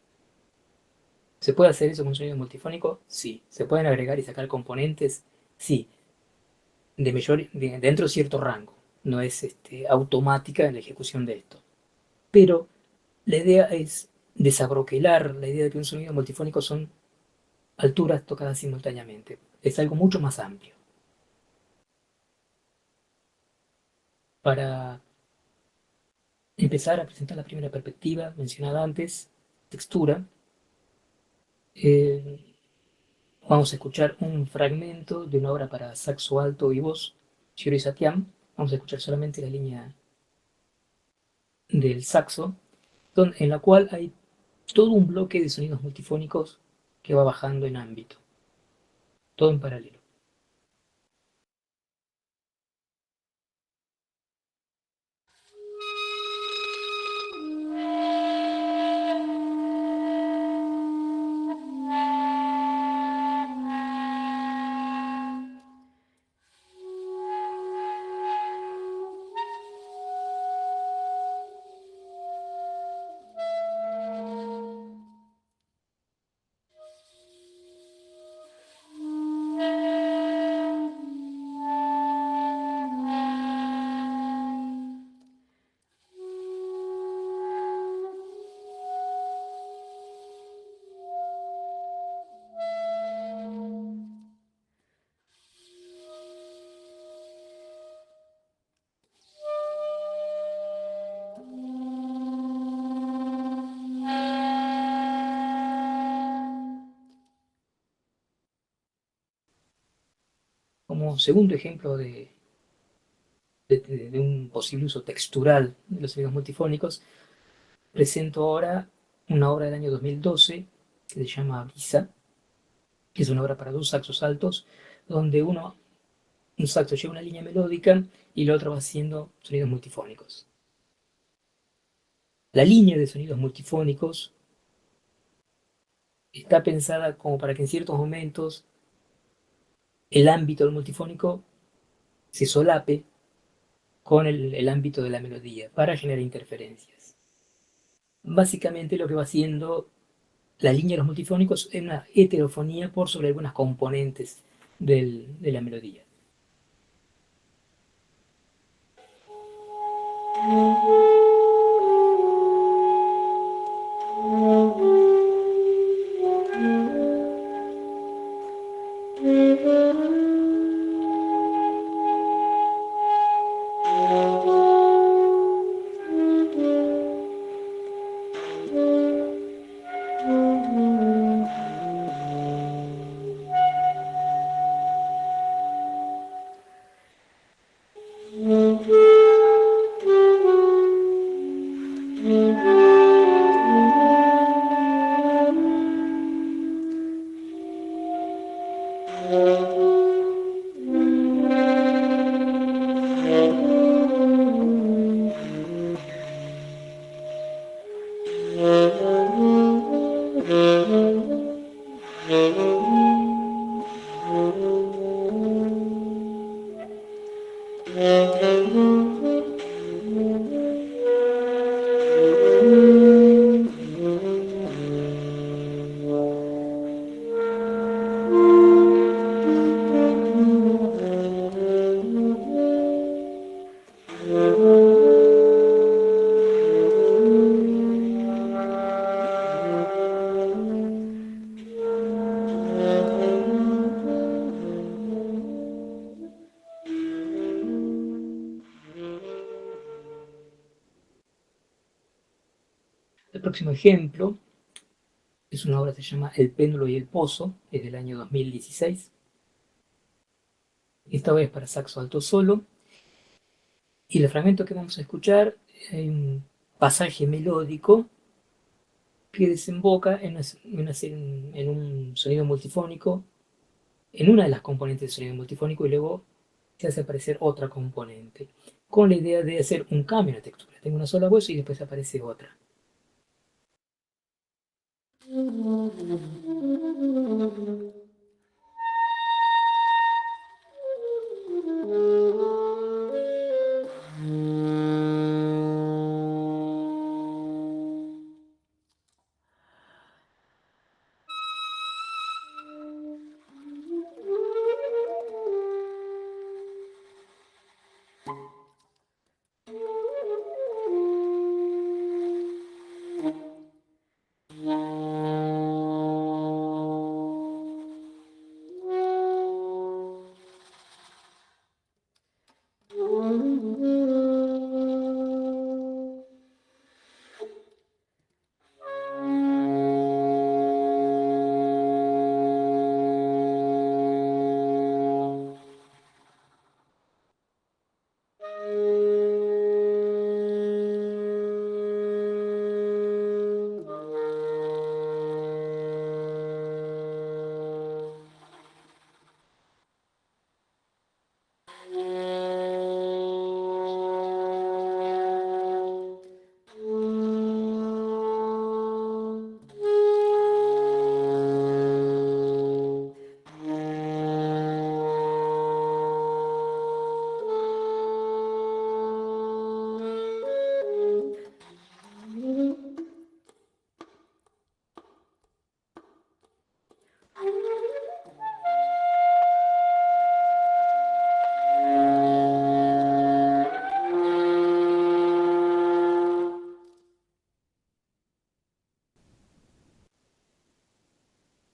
¿Se puede hacer eso con un sonido multifónico? Sí. ¿Se pueden agregar y sacar componentes? Sí. Dentro de cierto rango. No es automática en la ejecución de esto. Pero la idea es desabroquelar la idea de que un sonido multifónico son alturas tocadas simultáneamente. Es algo mucho más amplio. Para empezar a presentar la primera perspectiva mencionada antes, textura, eh, vamos a escuchar un fragmento de una obra para saxo alto y voz, Shiori Satyam. Vamos a escuchar solamente la línea del saxo, en la cual hay todo un bloque de sonidos multifónicos que va bajando en ámbito, todo en paralelo. como segundo ejemplo de un posible uso textural de los sonidos multifónicos, presento ahora una obra del año 2012 que se llama Visa, que es una obra para dos saxos altos, donde un saxo lleva una línea melódica y el otro va haciendo sonidos multifónicos. La línea de sonidos multifónicos está pensada como para que en ciertos momentos el ámbito del multifónico se solape con el ámbito de la melodía para generar interferencias. Básicamente lo que va haciendo la línea de los multifónicos es una heterofonía por sobre algunas componentes de la melodía. El próximo ejemplo es una obra que se llama El péndulo y el pozo, es del año 2016. Esta obra es para saxo alto solo, y el fragmento que vamos a escuchar hay un pasaje melódico que desemboca en un sonido multifónico, en una de las componentes del sonido multifónico, y luego se hace aparecer otra componente, con la idea de hacer un cambio en la textura. Tengo una sola voz y después aparece otra.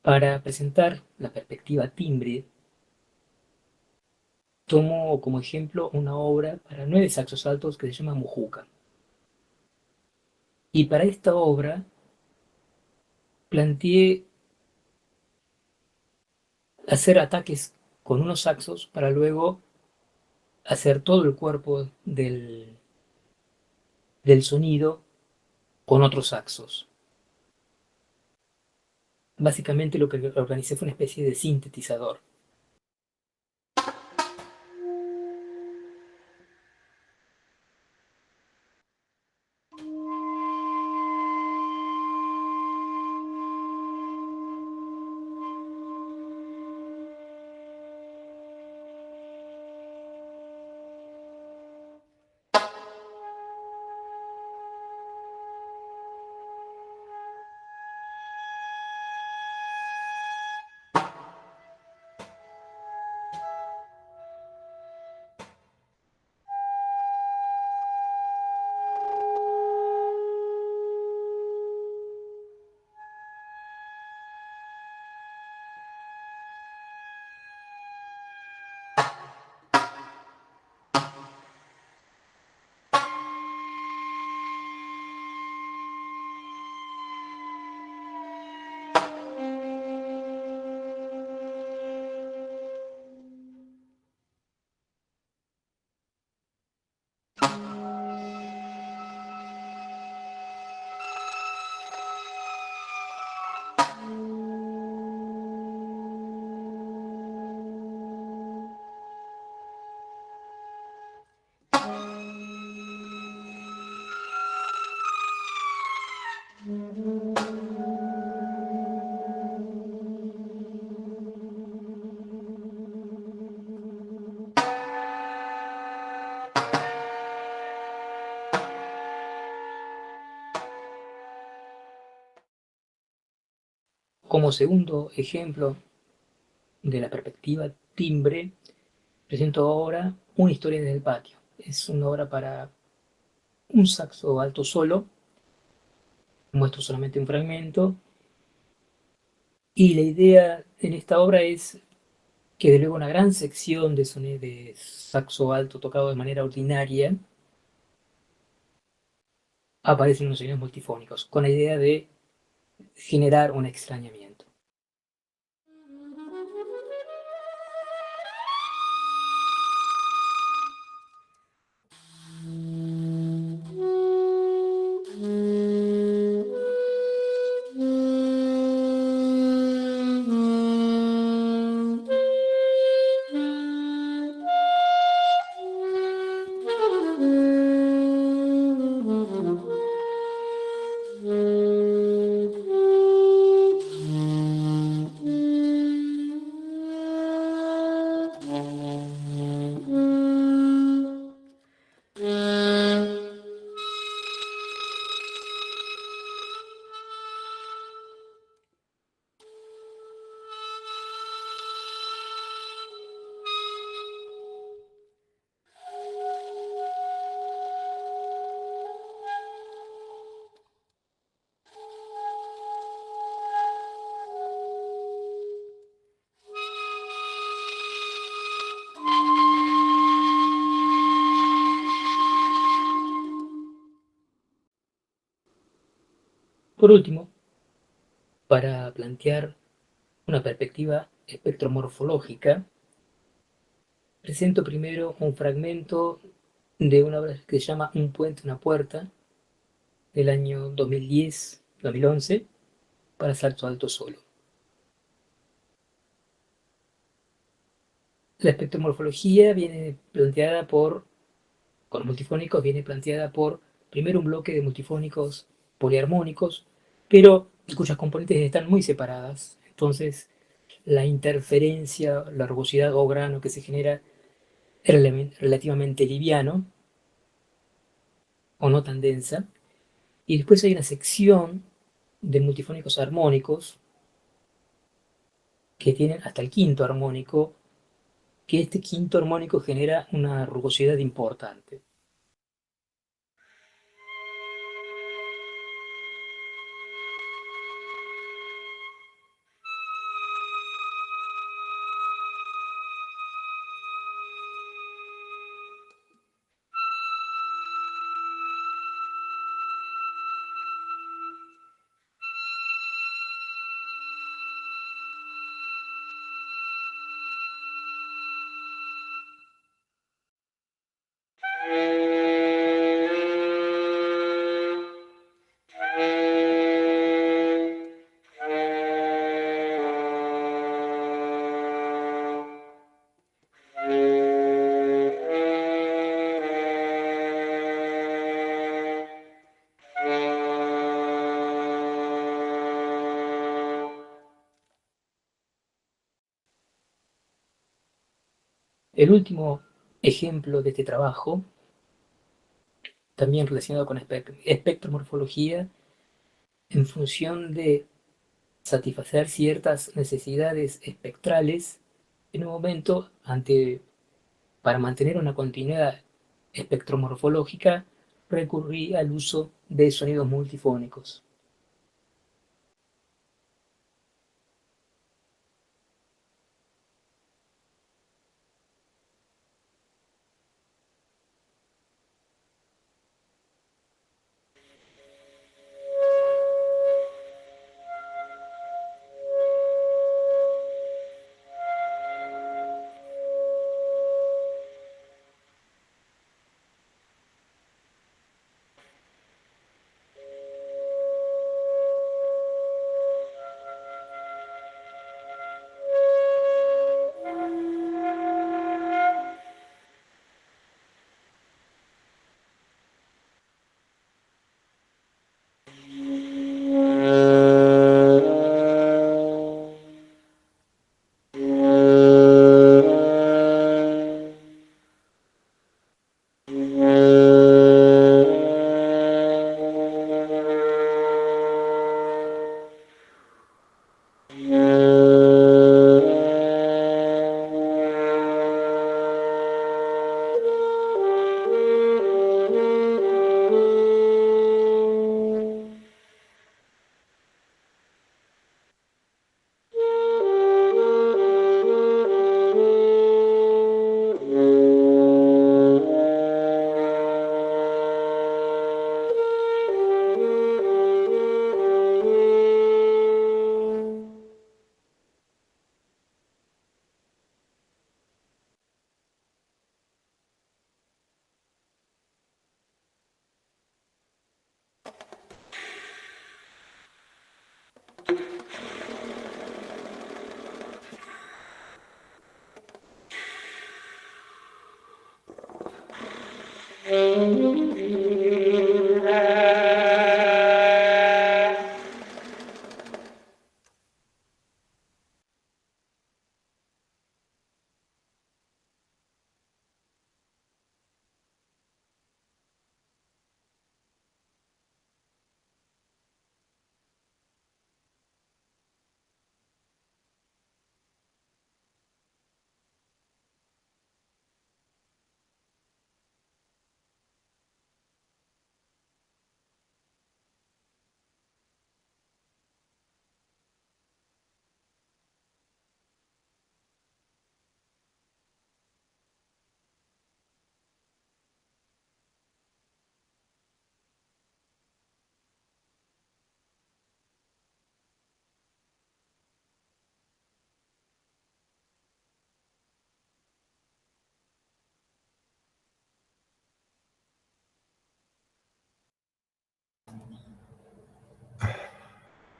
Para presentar la perspectiva timbre, tomo como ejemplo una obra para 9 saxos altos que se llama Mujuca. Y para esta obra planteé hacer ataques con unos saxos para luego hacer todo el cuerpo del sonido con otros saxos. Básicamente lo que organicé fue una especie de sintetizador. Como segundo ejemplo de la perspectiva timbre, presento ahora una historia desde el patio. Es una obra para un saxo alto solo, muestro solamente un fragmento, y la idea en esta obra es que de luego una gran sección de sonido de saxo alto tocado de manera ordinaria aparecen unos sonidos multifónicos, con la idea de generar un extrañamiento. Por último, para plantear una perspectiva espectromorfológica, presento primero un fragmento de una obra que se llama Un puente, una puerta, del año 2010-2011, para saxo alto solo. La espectromorfología viene planteada con los multifónicos, viene planteada por primero un bloque de multifónicos poliarmónicos, pero cuyas componentes están muy separadas. Entonces, la interferencia, la rugosidad o grano que se genera es relativamente liviano o no tan densa. Y después hay una sección de multifónicos armónicos que tienen hasta el quinto armónico, que este quinto armónico genera una rugosidad importante. El último ejemplo de este trabajo, también relacionado con espectromorfología, en función de satisfacer ciertas necesidades espectrales, en un momento, para mantener una continuidad espectromorfológica, recurrí al uso de sonidos multifónicos.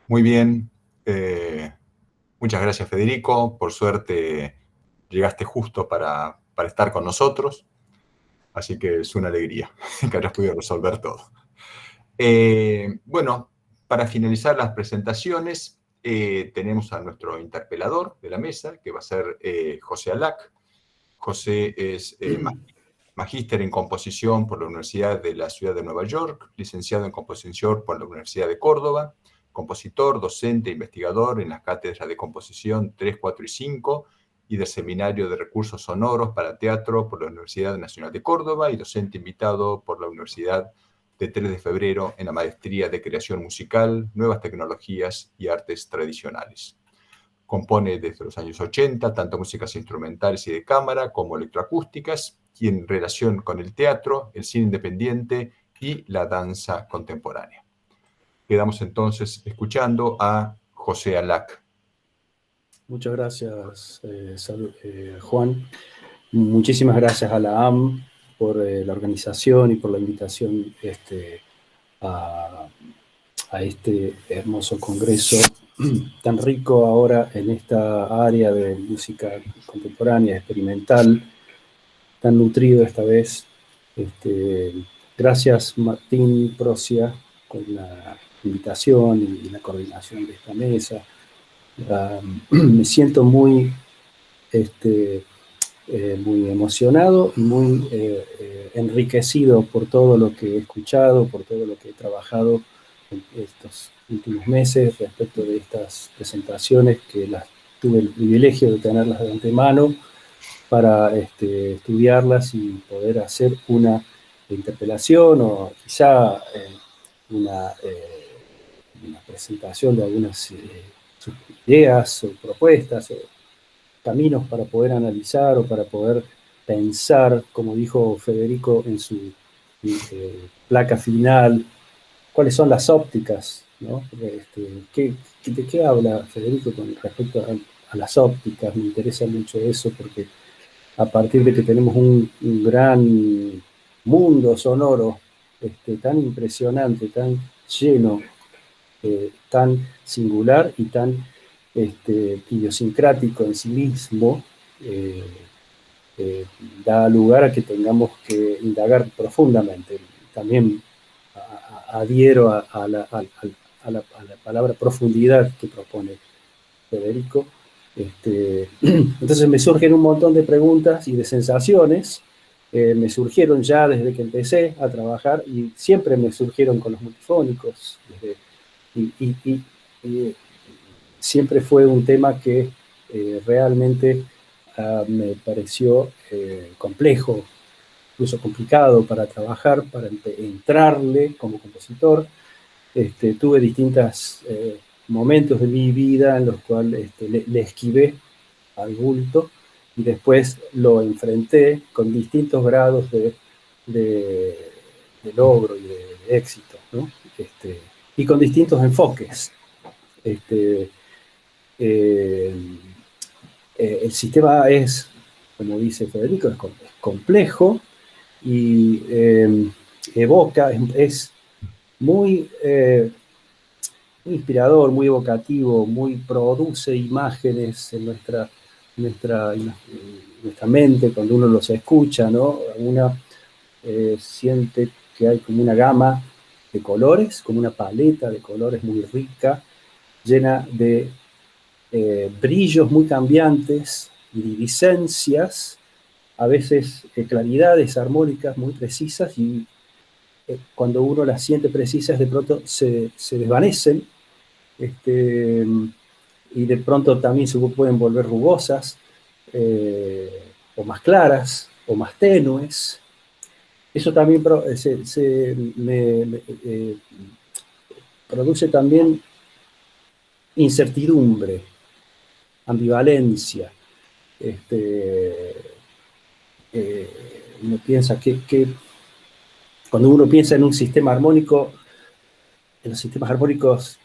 Muy bien. Muchas gracias, Federico. Por suerte llegaste justo para estar con nosotros. Así que es una alegría que hayas podido resolver todo. Bueno, para finalizar las presentaciones, tenemos a nuestro interpelador de la mesa, que va a ser José Alac. José es magíster en composición por la Universidad de la Ciudad de Nueva York, licenciado en composición por la Universidad de Córdoba, compositor, docente e investigador en las cátedras de composición 3, 4 y 5 y del Seminario de Recursos Sonoros para Teatro por la Universidad Nacional de Córdoba y docente invitado por la Universidad de 3 de Febrero en la Maestría de Creación Musical, Nuevas Tecnologías y Artes Tradicionales. Compone desde los años 80 tanto músicas instrumentales y de cámara como electroacústicas y en relación con el teatro, el cine independiente y la danza contemporánea. Quedamos entonces escuchando a José Alac. Muchas gracias, Juan. Muchísimas gracias a la AM por la organización y por la invitación a este hermoso congreso tan rico ahora en esta área de música contemporánea, experimental, tan nutrido esta vez. Gracias, Martín Procia, con la invitación y la coordinación de esta mesa. Me siento muy muy emocionado y muy enriquecido por todo lo que he escuchado, por todo lo que he trabajado en estos últimos meses respecto de estas presentaciones, que tuve el privilegio de tenerlas de antemano para estudiarlas y poder hacer una interpelación o quizá una presentación de algunas ideas o propuestas o caminos para poder analizar o para poder pensar, como dijo Federico en su placa final, cuáles son las ópticas, ¿no? ¿De qué habla Federico con respecto a las ópticas? Me interesa mucho eso porque a partir de que tenemos un gran mundo sonoro tan impresionante, tan lleno, tan singular y tan idiosincrático en sí mismo, da lugar a que tengamos que indagar profundamente. También adhiero a la palabra profundidad que propone Federico. Entonces me surgen un montón de preguntas y de sensaciones. Me surgieron ya desde que empecé a trabajar y siempre me surgieron con los multifónicos. Y siempre fue un tema que realmente me pareció complejo, incluso complicado para trabajar, para entrarle como compositor. Tuve distintos momentos de mi vida en los cuales le esquivé al bulto y después lo enfrenté con distintos grados de logro y de éxito, ¿no? Y con distintos enfoques. El sistema es, como dice Federico, es complejo y evoca, es muy inspirador, muy evocativo, produce imágenes en nuestra mente cuando uno los escucha, ¿no? Uno siente que hay como una gama de colores, como una paleta de colores muy rica, llena de brillos muy cambiantes, iridiscencias, a veces claridades armónicas muy precisas y cuando uno las siente precisas de pronto se desvanecen y de pronto también se pueden volver rugosas o más claras o más tenues. Eso también produce también incertidumbre, ambivalencia. Uno piensa que cuando uno piensa en un sistema armónico, en los sistemas armónicos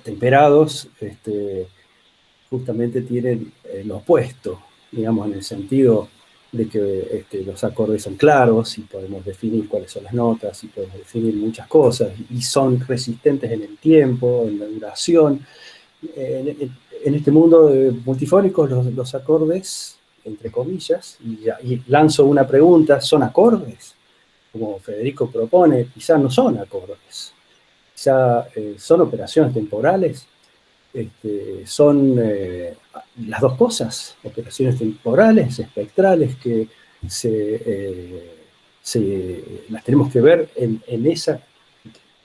temperados, justamente tienen lo opuesto, digamos, en el sentido de que los acordes son claros y podemos definir cuáles son las notas y podemos definir muchas cosas y son resistentes en el tiempo, en la duración. En este mundo de multifónicos, los acordes, entre comillas, y lanzo una pregunta, ¿son acordes? Como Federico propone, quizás no son acordes, quizás son operaciones temporales, son las dos cosas, operaciones temporales, espectrales, que las tenemos que ver en esa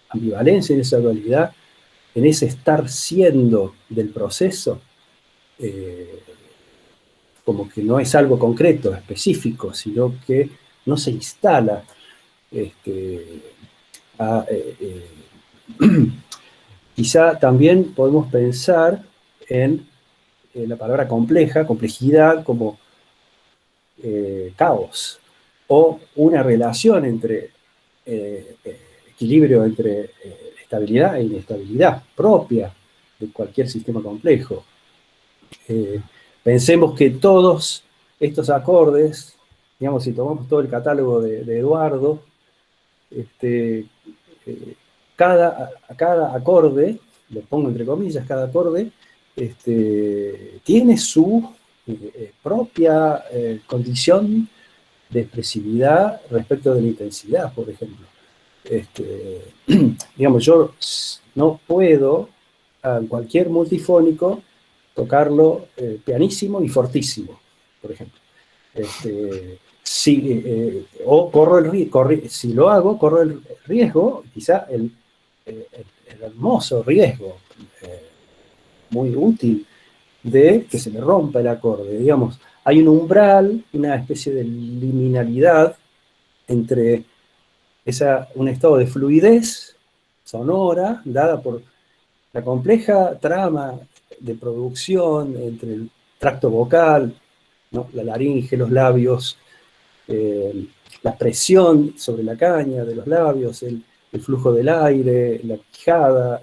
ambivalencia, en esa dualidad, en ese estar siendo del proceso, como que no es algo concreto, específico, sino que no se instala. Quizá también podemos pensar en la palabra compleja, complejidad, como caos, o una relación entre equilibrio entre estabilidad e inestabilidad propia de cualquier sistema complejo. Pensemos que todos estos acordes, digamos, si tomamos todo el catálogo de Eduardo, cada acorde, lo pongo entre comillas, cada acorde, tiene su propia condición de expresividad respecto de la intensidad, por ejemplo. Digamos, yo no puedo a cualquier multifónico tocarlo pianísimo y fortísimo, por ejemplo. O corro si lo hago, corro el riesgo, quizá el hermoso riesgo, muy útil, de que se me rompa el acorde. Digamos, hay un umbral, una especie de liminalidad entre un estado de fluidez sonora, dada por la compleja trama de producción entre el tracto vocal, ¿no? La laringe, los labios, la presión sobre la caña de los labios, el flujo del aire, la quijada,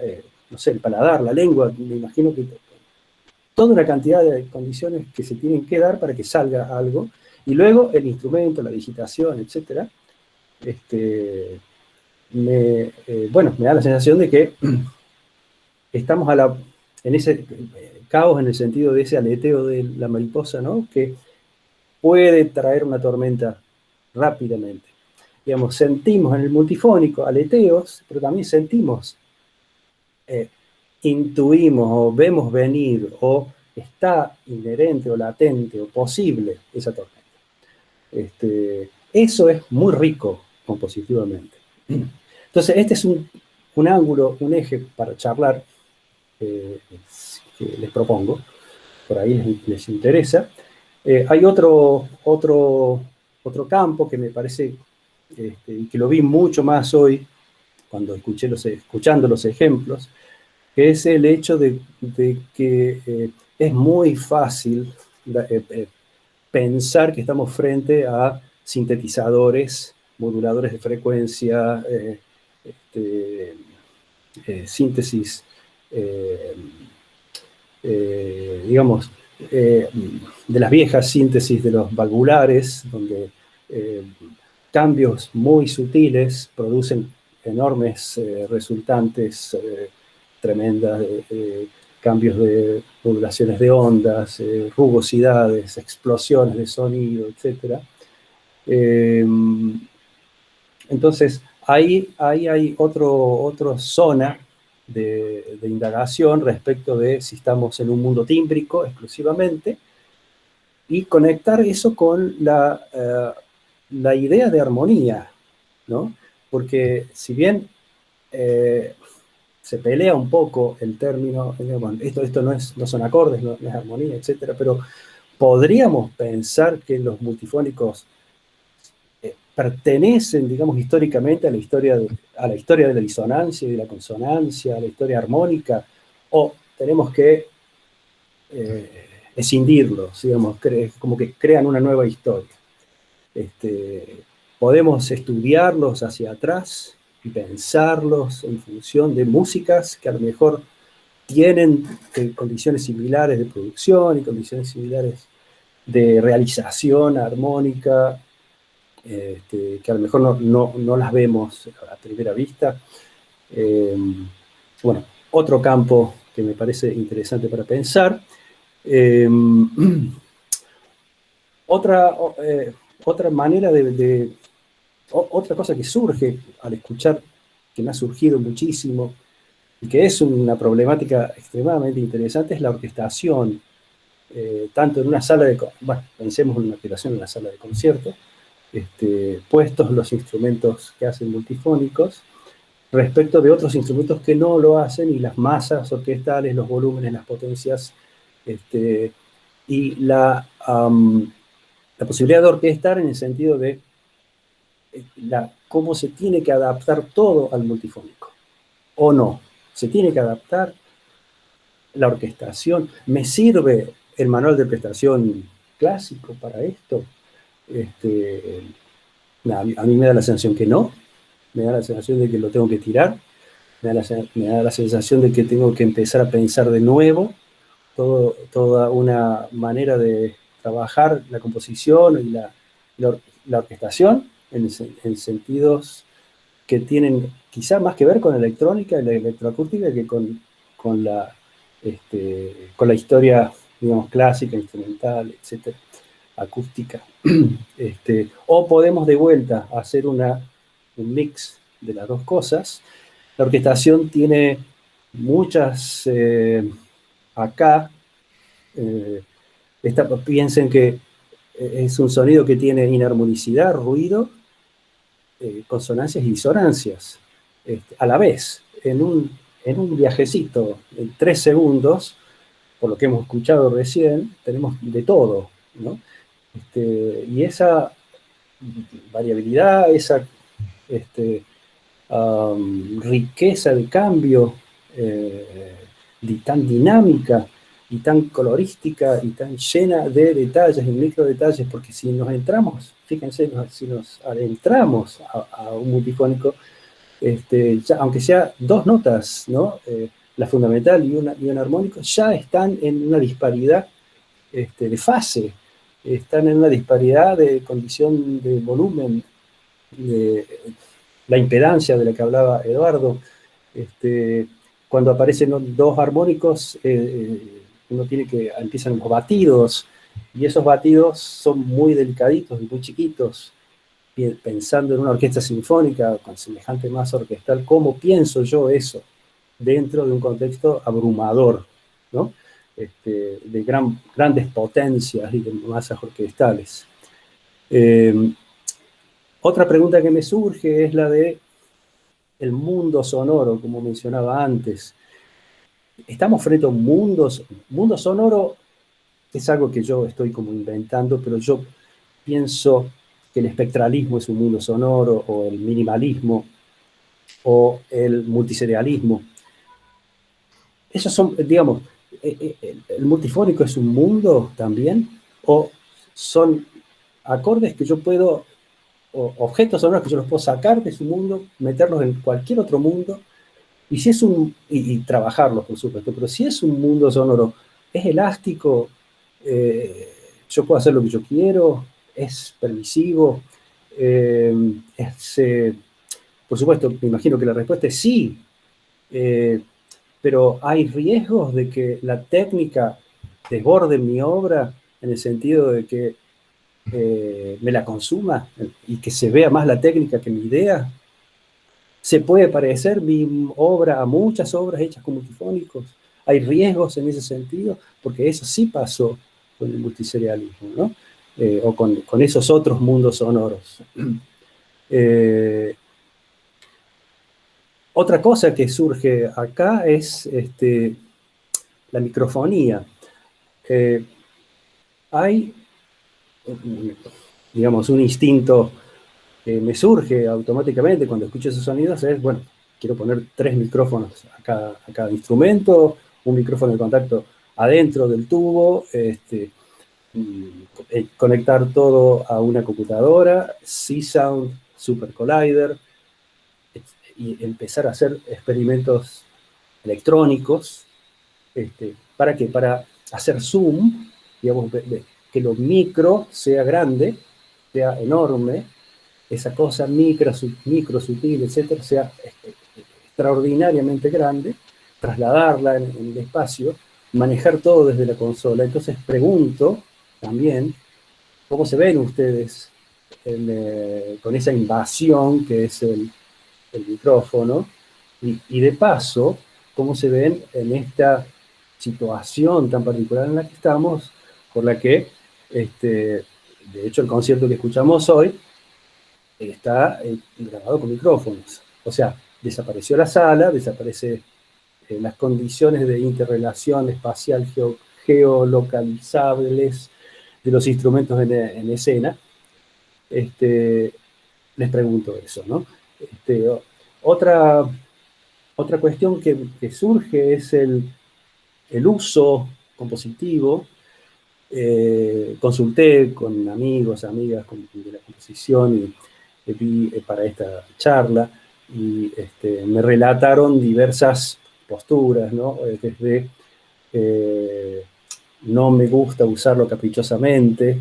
no sé, el paladar, la lengua, me imagino que toda una cantidad de condiciones que se tienen que dar para que salga algo, y luego el instrumento, la digitación, etc. Me da la sensación de que estamos en ese caos, en el sentido de ese aleteo de la mariposa, ¿no? Que puede traer una tormenta rápidamente. Digamos, sentimos en el multifónico aleteos, pero también sentimos, intuimos o vemos venir, o está inherente o latente o posible esa tormenta. Eso es muy rico compositivamente. Entonces, este es un ángulo, un eje para charlar que les propongo, por ahí les interesa. Hay otro campo que me parece, y que lo vi mucho más hoy, cuando escuchando los ejemplos, que es el hecho de que es muy fácil pensar que estamos frente a sintetizadores, moduladores de frecuencia, síntesis, digamos, de las viejas síntesis de los valvulares, donde cambios muy sutiles producen enormes resultantes tremendas, cambios de modulaciones de ondas, rugosidades, explosiones de sonido, etc. Entonces, ahí hay otra zona de indagación respecto de si estamos en un mundo tímbrico exclusivamente, y conectar eso con la idea de armonía, ¿no? Porque si bien se pelea un poco el término, esto no son acordes, no es armonía, etc., pero podríamos pensar que los multifónicos pertenecen, digamos, históricamente a la historia de la disonancia y de la consonancia, a la historia armónica, o tenemos que escindirlos, digamos, como que crean una nueva historia. Podemos estudiarlos hacia atrás y pensarlos en función de músicas que a lo mejor tienen condiciones similares de producción y condiciones similares de realización armónica, que a lo mejor no las vemos a primera vista. Bueno, otro campo que me parece interesante para pensar. Otra manera otra cosa que surge al escuchar, que me ha surgido muchísimo, y que es una problemática extremadamente interesante, es la orquestación, tanto en una sala pensemos en una orquestación en una sala de concierto, puestos los instrumentos que hacen multifónicos, respecto de otros instrumentos que no lo hacen, y las masas orquestales, los volúmenes, las potencias, y la posibilidad de orquestar en el sentido de cómo se tiene que adaptar todo al multifónico, o no, se tiene que adaptar la orquestación. ¿Me sirve el manual de orquestación clásico para esto? A mí me da la sensación que no, me da la sensación de que lo tengo que tirar, me da la sensación de que tengo que empezar a pensar de nuevo toda una manera de trabajar la composición y la orquestación en sentidos que tienen quizá más que ver con la electrónica y la electroacústica que con la historia, digamos, clásica, instrumental, etcétera, acústica. O podemos de vuelta hacer un mix de las dos cosas. La orquestación tiene muchas, acá, piensen que es un sonido que tiene inarmonicidad, ruido, consonancias y disonancias a la vez, en un viajecito, en 3 segundos, por lo que hemos escuchado recién, tenemos de todo, ¿no? Y esa variabilidad, esa riqueza de cambio tan dinámica y tan colorística y tan llena de detalles y micro detalles, porque si nos entramos, fíjense, si nos adentramos a un multifónico, ya, aunque sea 2 notas, ¿no? La fundamental y un armónico, ya están en una disparidad de fase, están en una disparidad de condición de volumen, de la impedancia de la que hablaba Eduardo. Cuando aparecen 2 armónicos, uno tiene que, empiezan los batidos, y esos batidos son muy delicaditos y muy chiquitos. Pensando en una orquesta sinfónica con semejante masa orquestal, ¿cómo pienso yo eso dentro de un contexto abrumador, ¿no? De grandes potencias y de masas orquestales? Otra pregunta que me surge es la de el mundo sonoro, como mencionaba antes. Estamos frente a un mundo sonoro, es algo que yo estoy como inventando, pero yo pienso que el espectralismo es un mundo sonoro, o el minimalismo, o el multiserialismo. Esos son, digamos, el multifónico es un mundo también, o son acordes que yo puedo, o objetos sonoros que yo los puedo sacar de su mundo, meterlos en cualquier otro mundo, y si es y trabajarlos, por supuesto, pero si es un mundo sonoro, es elástico, yo puedo hacer lo que yo quiero, es permisivo, por supuesto, me imagino que la respuesta es sí, pero hay riesgos de que la técnica desborde mi obra en el sentido de que me la consuma y que se vea más la técnica que mi idea. ¿Se puede parecer mi obra a muchas obras hechas con multifónicos? Hay riesgos en ese sentido, porque eso sí pasó con el multiserialismo, ¿no? O con esos otros mundos sonoros. Otra cosa que surge acá es la microfonía. Hay, digamos, un instinto que me surge automáticamente cuando escucho esos sonidos, es, bueno, quiero poner 3 micrófonos a cada instrumento, un micrófono de contacto adentro del tubo, conectar todo a una computadora, C-Sound, Super Collider, y empezar a hacer experimentos electrónicos. ¿Para qué? Para hacer zoom, digamos, que lo micro sea grande, sea enorme, esa cosa micro, sutil, etcétera, sea extraordinariamente grande, trasladarla en el espacio, manejar todo desde la consola. Entonces pregunto también, ¿cómo se ven ustedes con esa invasión que es el micrófono? Y de paso, ¿cómo se ven en esta situación tan particular en la que estamos, por la que, de hecho, el concierto que escuchamos hoy está grabado con micrófonos? O sea, desapareció la sala, desaparece las condiciones de interrelación espacial geolocalizables de los instrumentos en escena. Les pregunto eso, ¿no? Otra cuestión que surge es el uso compositivo. Consulté con amigos, amigas de la composición y vi para esta charla, y me relataron diversas posturas, ¿no? Desde no me gusta usarlo caprichosamente,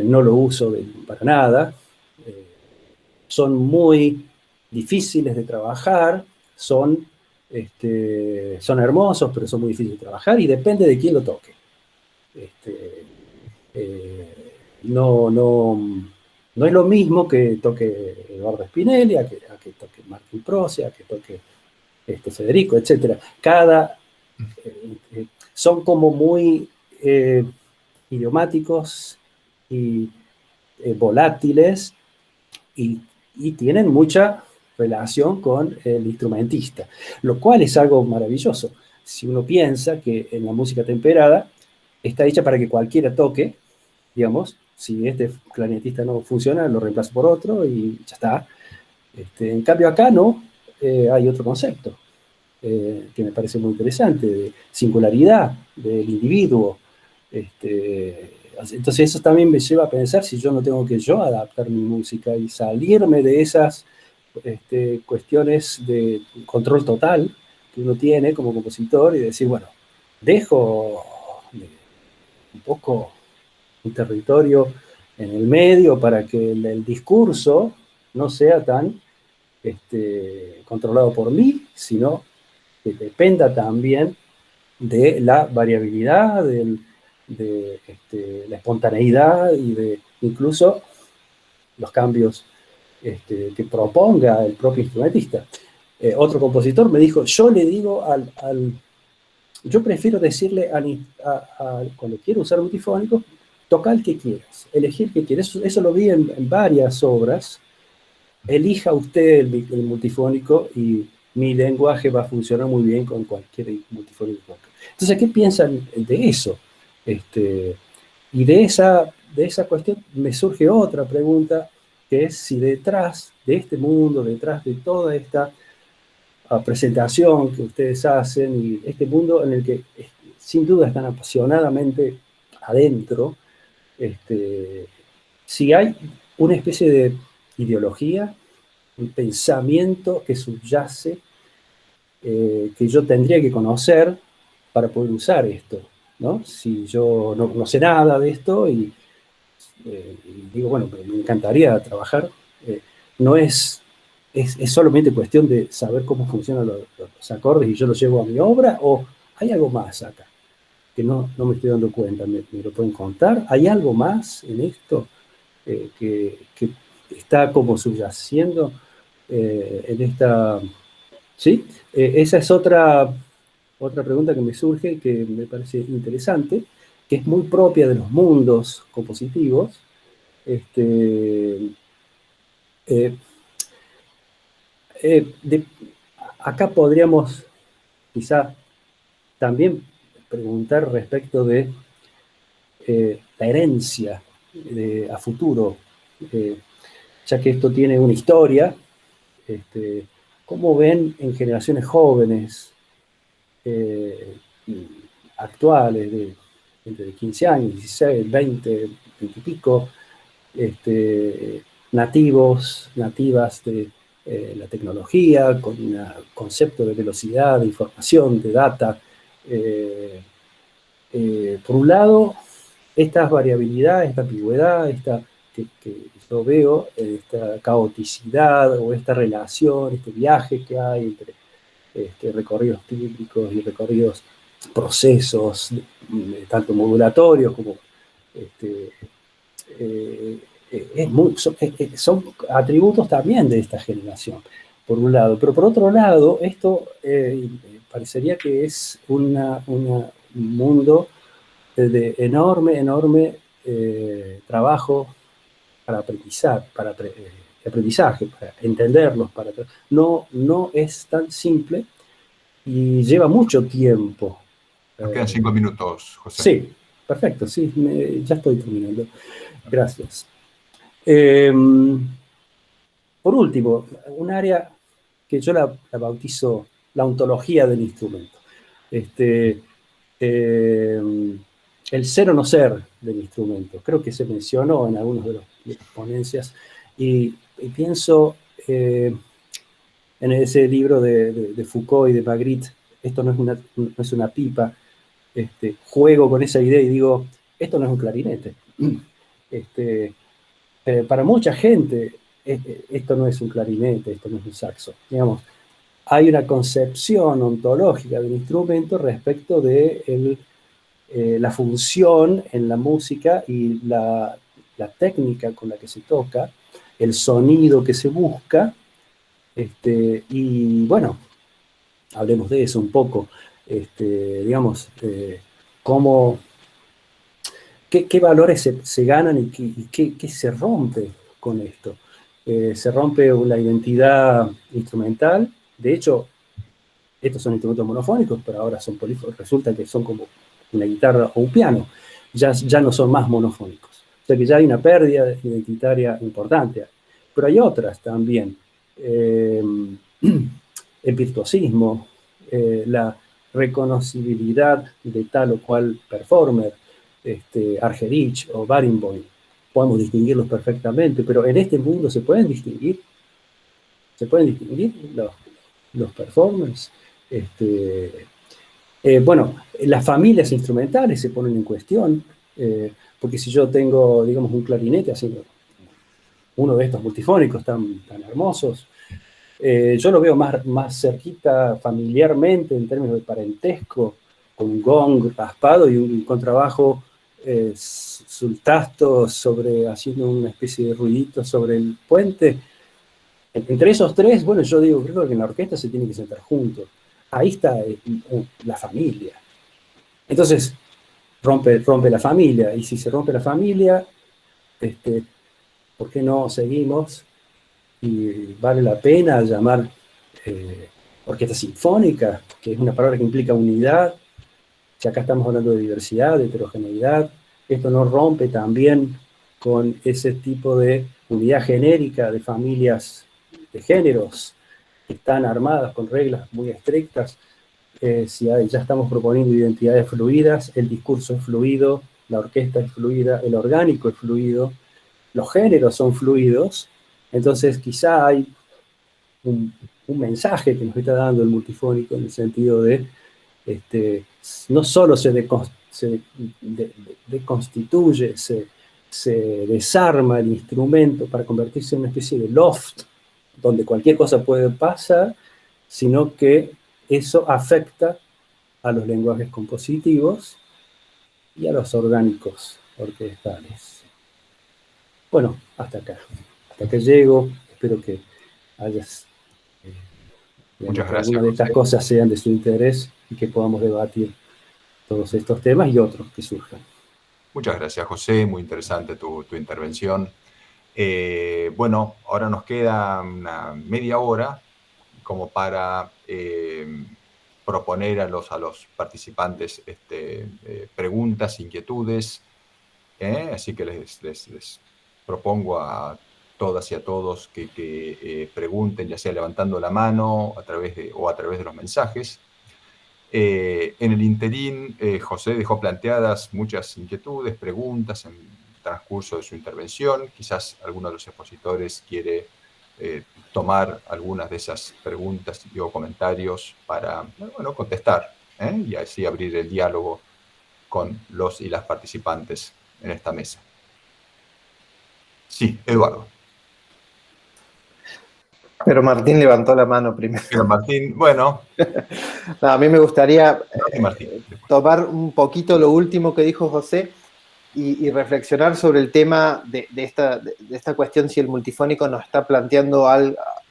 no lo uso para nada, son muy difíciles de trabajar, son hermosos, pero son muy difíciles de trabajar, y depende de quién lo toque. No es lo mismo que toque Eduardo Spinelli, a que toque Martín Proce, a que toque Federico, etc. Son como muy idiomáticos y volátiles y tienen mucha relación con el instrumentista, lo cual es algo maravilloso. Si uno piensa que en la música temperada está hecha para que cualquiera toque, digamos, si este clarinetista no funciona, lo reemplazo por otro y ya está. En cambio acá no, hay otro concepto que me parece muy interesante, de singularidad del individuo. Entonces eso también me lleva a pensar si yo no tengo que yo adaptar mi música y salirme de esas cuestiones de control total que uno tiene como compositor y decir, bueno, dejo un poco un territorio en el medio para que el discurso no sea tan controlado por mí, sino que dependa también de la variabilidad, de la espontaneidad y de incluso los cambios que proponga el propio instrumentista. Otro compositor me dijo, yo le digo yo prefiero decirle cuando quiero usar multifónico, toca el que quieras, elegir el que quieras. Eso lo vi en varias obras. Elija usted el multifónico y mi lenguaje va a funcionar muy bien con cualquier multifónico. Entonces, ¿qué piensan de eso? Y de esa cuestión me surge otra pregunta, que es si detrás de este mundo, detrás de toda esta presentación que ustedes hacen, y este mundo en el que sin duda están apasionadamente adentro, si hay una especie de ideología, un pensamiento que subyace, que yo tendría que conocer para poder usar esto, ¿no? Si yo no sé nada de esto y digo, bueno, me encantaría trabajar, no es solamente cuestión de saber cómo funcionan los acordes y yo los llevo a mi obra, o hay algo más acá que no me estoy dando cuenta. ¿Me lo pueden contar? ¿Hay algo más en esto que está como subyaciendo en esta... ¿Sí? Esa es otra pregunta que me surge, que me parece interesante, que es muy propia de los mundos compositivos. Acá podríamos quizá también preguntar respecto de la herencia a futuro, ya que esto tiene una historia. ¿Cómo ven en generaciones jóvenes, actuales, de 15 años, 16, 20, 20 y pico, nativas de la tecnología, con un concepto de velocidad, de información, de data? Por un lado, esta variabilidad, esta ambigüedad, que yo veo, esta caoticidad o esta relación, este viaje que hay entre recorridos típicos y recorridos, procesos, tanto modulatorios como son atributos también de esta generación, por un lado. Pero por otro lado, esto parecería que es un mundo de enorme trabajo para aprendizaje, para entenderlos. No es tan simple y lleva mucho tiempo. Nos quedan 5 minutos, José. Sí, perfecto, sí, ya estoy terminando. Gracias. Por último, un área que yo la bautizo la ontología del instrumento. El ser o no ser del instrumento. Creo que se mencionó en algunas de las ponencias y pienso en ese libro de Foucault y de Magritte, esto no es una pipa. Juego con esa idea y digo, esto no es un clarinete. Para mucha gente, esto no es un clarinete, esto no es un saxo. Digamos, hay una concepción ontológica del instrumento respecto de la función en la música y la técnica con la que se toca, el sonido que se busca, y bueno, hablemos de eso un poco, digamos, cómo qué valores se ganan y qué se rompe con esto. Se rompe la identidad instrumental. De hecho, estos son instrumentos monofónicos, pero ahora son polifónicos. Resulta que son como una guitarra o un piano. Ya no son más monofónicos. O sea que ya hay una pérdida identitaria importante. Pero hay otras también. El virtuosismo, la reconocibilidad de tal o cual performer, Argerich o Barenboim. Podemos distinguirlos perfectamente, pero en este mundo se pueden distinguir los performers. Bueno, las familias instrumentales se ponen en cuestión, porque si yo tengo, digamos, un clarinete, así, uno de estos multifónicos tan hermosos, yo lo veo más cerquita familiarmente en términos de parentesco, con un gong raspado y un contrabajo sultasto haciendo una especie de ruidito sobre el puente. Entre esos tres, bueno, yo digo, creo que en la orquesta se tiene que sentar juntos. Ahí está la familia. Entonces, rompe la familia. Y si se rompe la familia, ¿por qué no seguimos? Y vale la pena llamar orquesta sinfónica, que es una palabra que implica unidad. Si acá estamos hablando de diversidad, de heterogeneidad, esto no rompe también con ese tipo de unidad genérica de familias de géneros que están armadas con reglas muy estrictas. Si ya estamos proponiendo identidades fluidas, el discurso es fluido, la orquesta es fluida, el orgánico es fluido, los géneros son fluidos, entonces quizá hay un mensaje que nos está dando el multifónico en el sentido de no solo se deconstituye, se desarma el instrumento para convertirse en una especie de loft, donde cualquier cosa puede pasar, sino que eso afecta a los lenguajes compositivos y a los orgánicos orquestales. Bueno, hasta acá llego, espero que hayas... Muchas gracias. Algunas de estas cosas sean de su interés y que podamos debatir todos estos temas y otros que surjan. Muchas gracias, José. Muy interesante tu intervención. Bueno, ahora nos queda una media hora como para proponer a los participantes preguntas, inquietudes. Así que les propongo a todas y a todos que pregunten, ya sea levantando la mano a través de los mensajes. En el interín, José dejó planteadas muchas inquietudes, preguntas en el transcurso de su intervención. Quizás alguno de los expositores quiere tomar algunas de esas preguntas o comentarios para contestar, y así abrir el diálogo con los y las participantes en esta mesa. Sí, Eduardo. Pero Martín levantó la mano primero. Pero Martín, bueno. No, a mí me gustaría tomar un poquito lo último que dijo José y reflexionar sobre el tema de esta cuestión, si el multifónico nos está planteando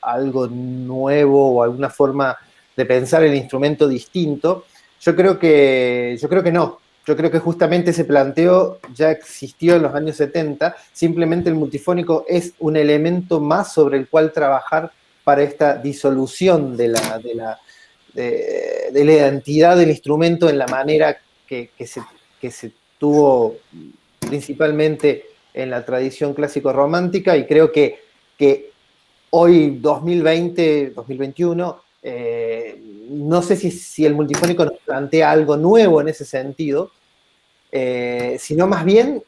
algo nuevo o alguna forma de pensar el instrumento distinto. Yo creo que no. Yo creo que justamente ese planteo ya existió en los años 70, simplemente el multifónico es un elemento más sobre el cual trabajar para esta disolución de la identidad del instrumento en la manera que se tuvo principalmente en la tradición clásico-romántica, y creo que hoy, 2020, 2021, no sé si el multifónico nos plantea algo nuevo en ese sentido, sino más bien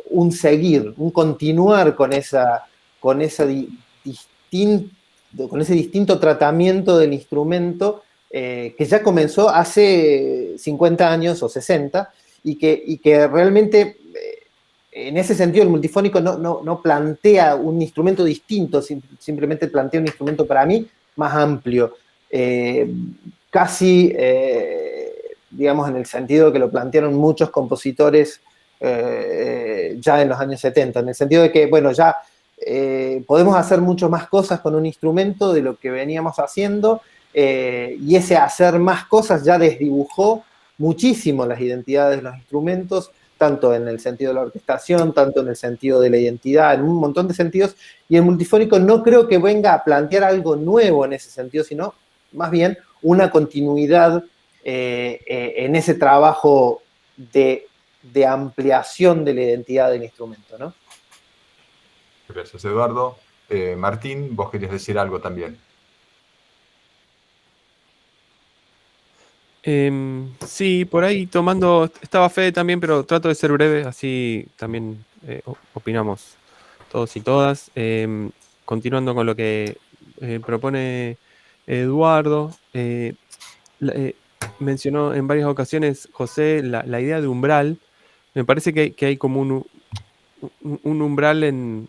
un seguir, un continuar con ese distinto tratamiento del instrumento que ya comenzó hace 50 años o 60, y que realmente en ese sentido el multifónico no plantea un instrumento distinto, simplemente plantea un instrumento para mí más amplio, casi, digamos, en el sentido que lo plantearon muchos compositores ya en los años 70, en el sentido de que, bueno, ya podemos hacer mucho más cosas con un instrumento de lo que veníamos haciendo, y ese hacer más cosas ya desdibujó muchísimo las identidades de los instrumentos, tanto en el sentido de la orquestación, tanto en el sentido de la identidad, en un montón de sentidos, y el multifónico no creo que venga a plantear algo nuevo en ese sentido, sino más bien una continuidad en ese trabajo de ampliación de la identidad del instrumento, ¿no? Gracias, Eduardo. Martín, vos querías decir algo también. Sí, por ahí estaba Fede también, pero trato de ser breve, así también opinamos todos y todas. Continuando con lo que propone Eduardo, mencionó en varias ocasiones, José, la idea de umbral. Me parece que hay como un umbral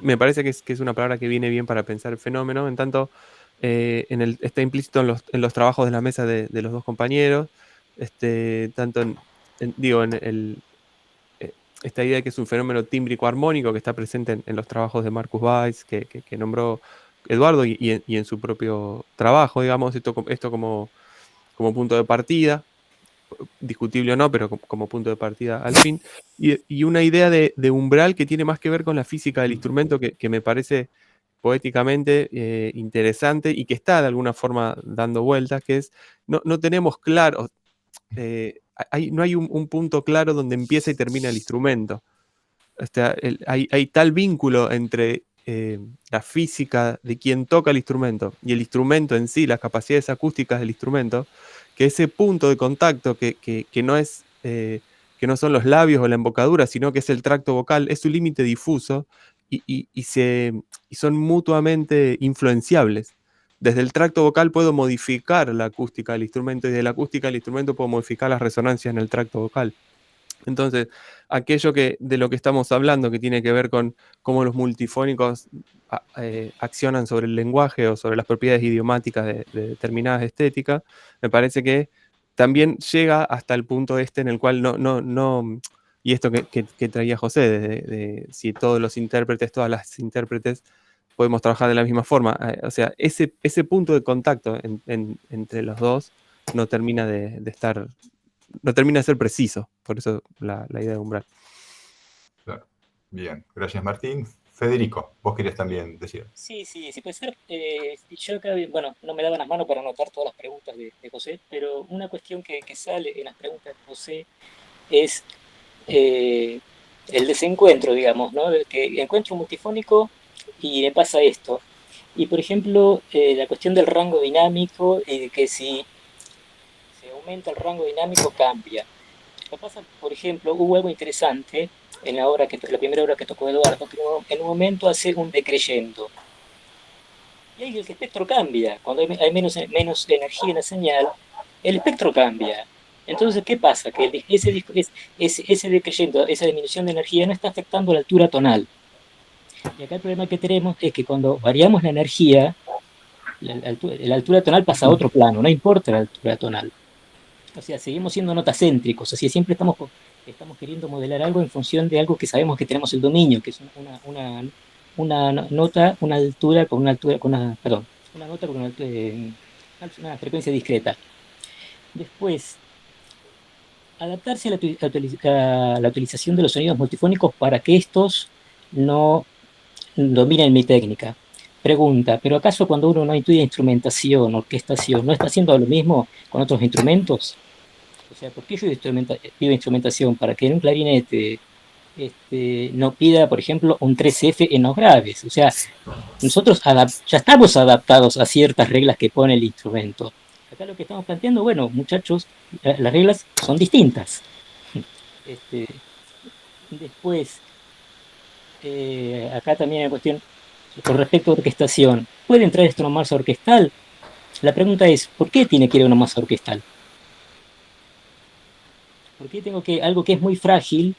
me parece que es una palabra que viene bien para pensar el fenómeno, en tanto está implícito en los trabajos de la mesa de los dos compañeros, tanto esta idea de que es un fenómeno tímbrico armónico que está presente en los trabajos de Marcus Weiss, que nombró Eduardo, y en su propio trabajo, digamos, esto como punto de partida, discutible o no, pero como punto de partida al fin, y una idea de umbral que tiene más que ver con la física del instrumento, que me parece poéticamente interesante y que está de alguna forma dando vueltas, que es, no tenemos claro, no hay un punto claro donde empieza y termina el instrumento. Hay tal vínculo entre la física de quien toca el instrumento y el instrumento en sí, las capacidades acústicas del instrumento, que ese punto de contacto que no son los labios o la embocadura, sino que es el tracto vocal, es un límite difuso y son mutuamente influenciables. Desde el tracto vocal puedo modificar la acústica del instrumento y desde la acústica del instrumento puedo modificar las resonancias en el tracto vocal. Entonces, aquello de lo que estamos hablando, que tiene que ver con cómo los multifónicos accionan sobre el lenguaje o sobre las propiedades idiomáticas de determinadas estéticas, me parece que también llega hasta el punto en el cual no y esto que traía José, de si todos los intérpretes, todas las intérpretes podemos trabajar de la misma forma. O sea, ese punto de contacto entre los dos no termina no termina de ser preciso, por eso la idea de umbral. Claro. Bien, gracias Martín. Federico, vos querías también decir. Sí, puede ser. Yo acá, bueno, no me daban las manos para anotar todas las preguntas de José, pero una cuestión que sale en las preguntas de José es el desencuentro, digamos, ¿no? Que encuentro un multifónico y me pasa esto. Y, por ejemplo, la cuestión del rango dinámico y de que si se aumenta el rango dinámico cambia. Lo que pasa, por ejemplo, hubo algo interesante en la primera obra que tocó Eduardo, que en un momento hace un decreyendo. Y ahí el espectro cambia. Cuando hay menos energía en la señal, el espectro cambia. Entonces, ¿qué pasa? Que ese decreyendo, esa disminución de energía no está afectando la altura tonal. Y acá el problema que tenemos es que cuando variamos la energía, la altura tonal pasa a otro plano, no importa la altura tonal. O sea, seguimos siendo notacéntricos, así siempre estamos queriendo modelar algo en función de algo que sabemos que tenemos el dominio, que es una nota, una altura con una frecuencia discreta. Después, adaptarse a la utilización de los sonidos multifónicos para que estos no dominen mi técnica. Pregunta, ¿pero acaso cuando uno no estudia instrumentación, orquestación, no está haciendo lo mismo con otros instrumentos? O sea, ¿por qué yo pido instrumentación? Para que en un clarinete no pida, por ejemplo, un 3F en los graves. O sea, nosotros ya estamos adaptados a ciertas reglas que pone el instrumento. Acá lo que estamos planteando, bueno, muchachos, las reglas son distintas. Después, acá también hay cuestión con respecto a orquestación. ¿Puede entrar esto en una masa orquestal? La pregunta es, ¿por qué tiene que ir a una masa orquestal? ¿Por qué tengo algo que es muy frágil,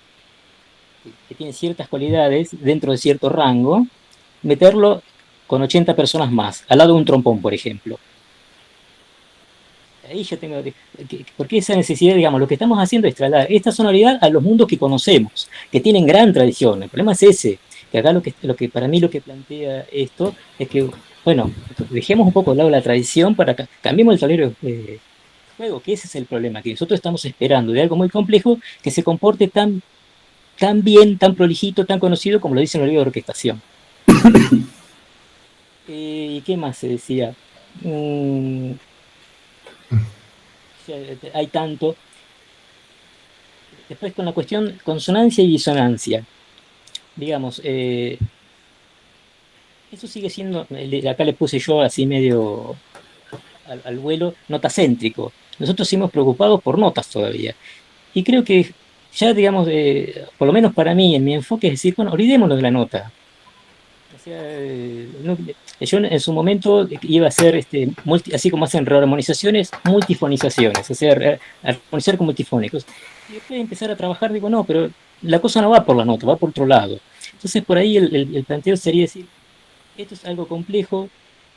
que tiene ciertas cualidades dentro de cierto rango, meterlo con 80 personas más, al lado de un trompón, por ejemplo? Ahí yo tengo... ¿Por qué esa necesidad? Digamos, lo que estamos haciendo es trasladar esta sonoridad a los mundos que conocemos, que tienen gran tradición. El problema es ese, que acá para mí lo que plantea esto es que, bueno, dejemos un poco de lado la tradición para cambiemos el tablero de juego, que ese es el problema, que nosotros estamos esperando de algo muy complejo que se comporte tan bien, tan prolijito, tan conocido como lo dice en el libro de orquestación. ¿Y qué más se decía? Hay tanto. Después con la cuestión consonancia y disonancia. Digamos, eso sigue siendo, acá le puse yo así medio al vuelo, notacéntrico. Nosotros seguimos preocupados por notas todavía. Y creo que ya, digamos, por lo menos para mí, en mi enfoque es decir, bueno, olvidémonos de la nota. O sea, yo en su momento iba a hacer, así como hacen rearmonizaciones, multifonizaciones, o sea, armonizar con multifónicos. Y después de empezar a trabajar, digo, no, pero la cosa no va por la nota, va por otro lado. Entonces, por ahí el planteo sería decir, esto es algo complejo,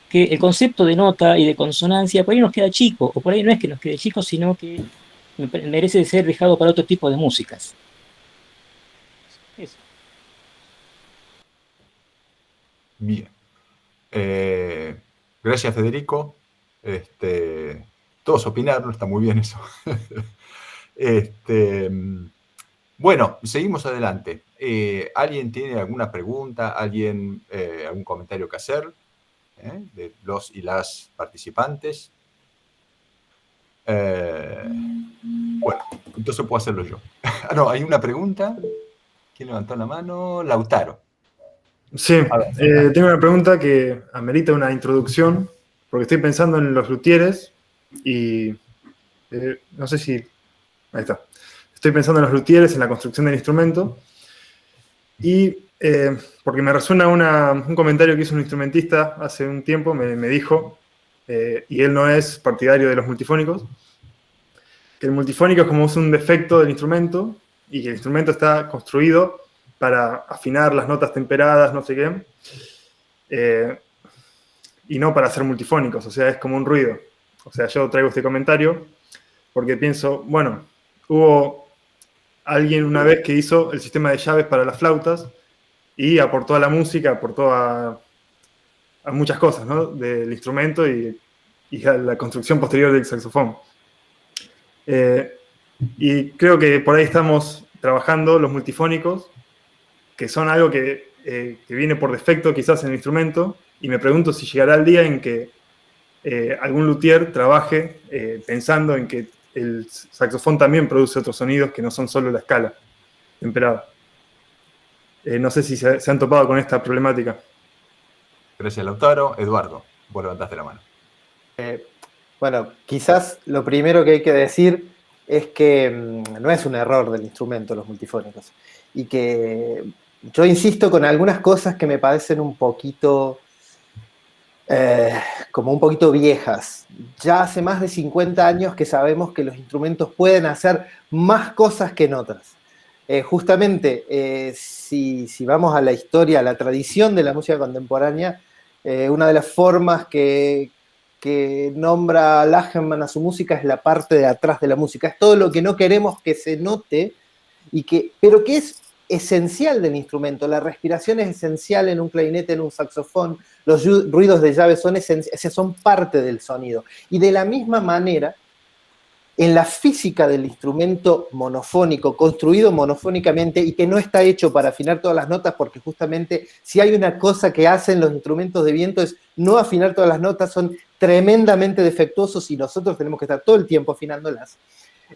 que el concepto de nota y de consonancia por ahí nos queda chico, o por ahí no es que nos quede chico, sino que merece ser dejado para otro tipo de músicas. Eso. Bien. Gracias, Federico. Todos opinaron, está muy bien eso. Bueno, seguimos adelante. ¿Alguien tiene alguna pregunta? ¿Alguien algún comentario que hacer? De los y las participantes. Bueno, entonces puedo hacerlo yo. No, hay una pregunta. ¿Quién levantó la mano? Lautaro. Sí, tengo una pregunta que amerita una introducción, porque estoy pensando en los luthieres y no sé si... Ahí está. Estoy pensando en los luthieres, en la construcción del instrumento, y porque me resuena un comentario que hizo un instrumentista hace un tiempo, me dijo, y él no es partidario de los multifónicos, que el multifónico es como un defecto del instrumento, y que el instrumento está construido para afinar las notas temperadas, no sé qué, y no para ser multifónicos, o sea, es como un ruido. O sea, yo traigo este comentario porque pienso, bueno, hubo alguien una vez que hizo el sistema de llaves para las flautas y aportó a la música, aportó a muchas cosas, ¿no? Del instrumento y a la construcción posterior del saxofón. Y creo que por ahí estamos trabajando los multifónicos, que son algo que viene por defecto quizás en el instrumento, y me pregunto si llegará el día en que algún luthier trabaje pensando en que el saxofón también produce otros sonidos que no son solo la escala temperada. No sé si se han topado con esta problemática. Gracias, Lautaro. Eduardo, vos levantaste la mano. Bueno, quizás lo primero que hay que decir es que no es un error del instrumento los multifónicos, y que yo insisto con algunas cosas que me parecen un poquito como un poquito viejas. Ya hace más de 50 años que sabemos que los instrumentos pueden hacer más cosas que notas. Justamente, si vamos a la historia, a la tradición de la música contemporánea, una de las formas que nombra Lachenmann a su música es la parte de atrás de la música. Es todo lo que no queremos que se note, pero que es esencial del instrumento. La respiración es esencial en un clarinete, en un saxofón. Los ruidos de llave son parte del sonido. Y de la misma manera, en la física del instrumento monofónico, construido monofónicamente y que no está hecho para afinar todas las notas, porque justamente si hay una cosa que hacen los instrumentos de viento es no afinar todas las notas, son tremendamente defectuosos y nosotros tenemos que estar todo el tiempo afinándolas.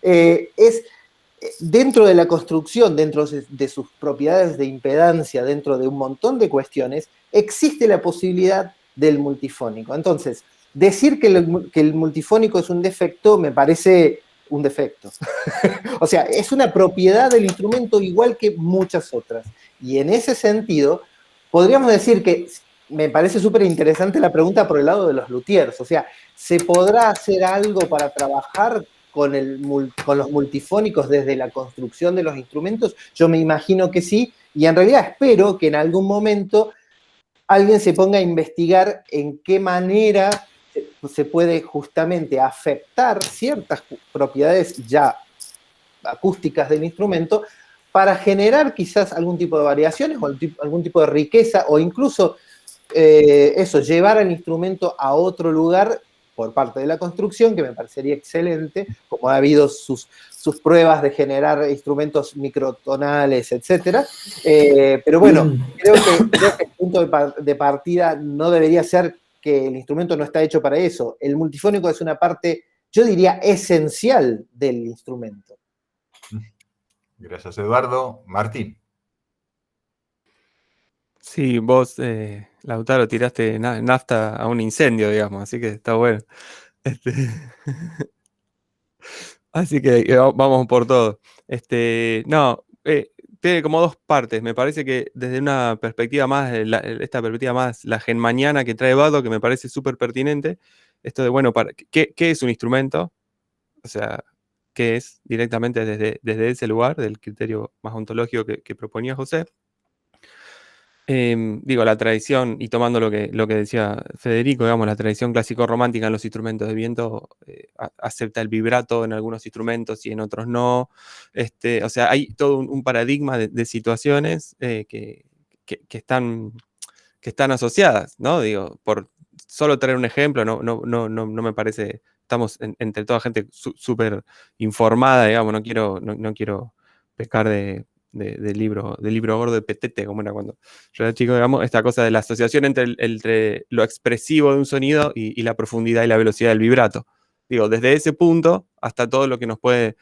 Es dentro de la construcción, dentro de sus propiedades de impedancia, dentro de un montón de cuestiones, existe la posibilidad del multifónico. Entonces, decir que el multifónico es un defecto me parece un defecto. O sea, es una propiedad del instrumento igual que muchas otras. Y en ese sentido, podríamos decir que me parece súper interesante la pregunta por el lado de los luthiers. O sea, ¿se podrá hacer algo para trabajar con los multifónicos desde la construcción de los instrumentos? Yo me imagino que sí, y en realidad espero que en algún momento alguien se ponga a investigar en qué manera se puede justamente afectar ciertas propiedades ya acústicas del instrumento para generar quizás algún tipo de variaciones o algún tipo de riqueza o incluso llevar al instrumento a otro lugar por parte de la construcción, que me parecería excelente, como ha habido sus pruebas de generar instrumentos microtonales, etc. Pero bueno, creo que el punto de partida no debería ser que el instrumento no está hecho para eso. El multifónico es una parte, yo diría, esencial del instrumento. Gracias, Eduardo. Martín. Sí, vos, Lautaro, tiraste nafta a un incendio, digamos, así que está bueno. Así que vamos por todo. No, tiene como dos partes. Me parece que desde una perspectiva más, esta perspectiva más la genmaniana que trae Vado, que me parece súper pertinente, esto de, bueno, ¿qué es un instrumento? O sea, ¿qué es directamente desde ese lugar, del criterio más ontológico que proponía José? Digo, la tradición, y tomando lo que decía Federico, digamos, la tradición clásico-romántica en los instrumentos de viento acepta el vibrato en algunos instrumentos y en otros no. O sea, hay todo un paradigma de situaciones que están asociadas, ¿no? Digo, por solo traer un ejemplo, no me parece, estamos entre toda gente súper informada, digamos, no quiero pecar de libro gordo de petete, como era cuando yo era chico, digamos, esta cosa de la asociación entre lo expresivo de un sonido y la profundidad y la velocidad del vibrato. Digo, desde ese punto hasta todo lo que nos puede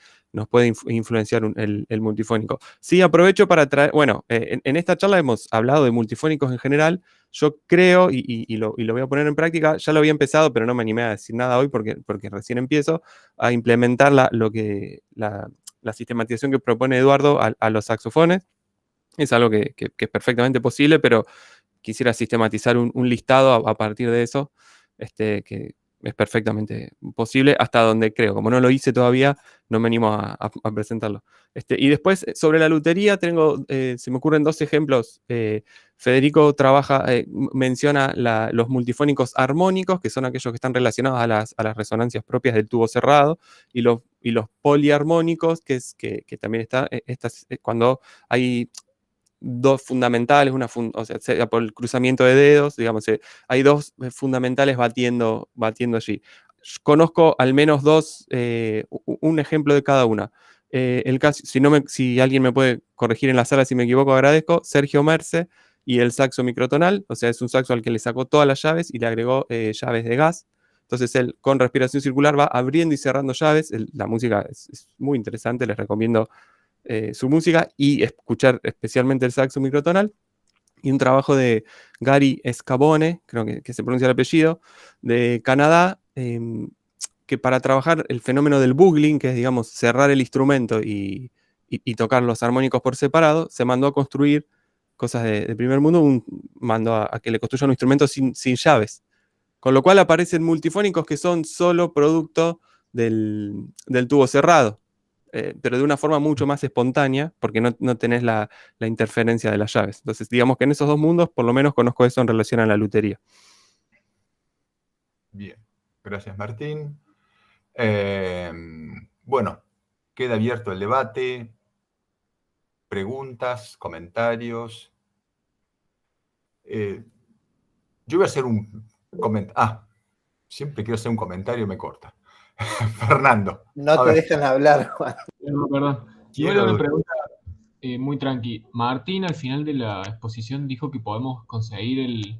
influenciar el multifónico. Sí, aprovecho para traer, bueno, en esta charla hemos hablado de multifónicos en general. Yo creo, y lo voy a poner en práctica, ya lo había empezado, pero no me animé a decir nada hoy porque recién empiezo a implementar la sistematización que propone Eduardo a los saxofones. Es algo que es perfectamente posible, pero quisiera sistematizar un listado a partir de eso, que es perfectamente posible, hasta donde creo. Como no lo hice todavía, no me animo a presentarlo. Y después, sobre la lutería, se me ocurren dos ejemplos. Federico menciona los multifónicos armónicos, que son aquellos que están relacionados a las resonancias propias del tubo cerrado, y los poliarmónicos, que también está cuando hay dos fundamentales, o sea, por el cruzamiento de dedos, digamos, hay dos fundamentales batiendo allí. Conozco al menos dos, un ejemplo de cada una. El caso, si alguien me puede corregir en la sala si me equivoco, agradezco. Sergio Merce y el saxo microtonal, o sea, es un saxo al que le sacó todas las llaves y le agregó llaves de gas. Entonces él con respiración circular va abriendo y cerrando llaves. La música es muy interesante, les recomiendo su música y escuchar especialmente el saxo microtonal. Y un trabajo de Gary Scavone, creo que se pronuncia el apellido, de Canadá, que para trabajar el fenómeno del bugling, que es, digamos, cerrar el instrumento y tocar los armónicos por separado, se mandó a construir cosas de primer mundo, mandó a que le construyan un instrumento sin llaves. Con lo cual aparecen multifónicos que son solo producto del tubo cerrado. Pero de una forma mucho más espontánea, porque no tenés la interferencia de las llaves. Entonces, digamos que en esos dos mundos, por lo menos conozco eso en relación a la lutería. Bien, gracias Martín. Bueno, queda abierto el debate, preguntas, comentarios. Yo voy a hacer un comentario. Siempre quiero hacer un comentario y me corta. Fernando. No te dejan hablar, Juan. Perdón. Igual una pregunta muy tranqui. Martín al final de la exposición dijo que podemos conseguir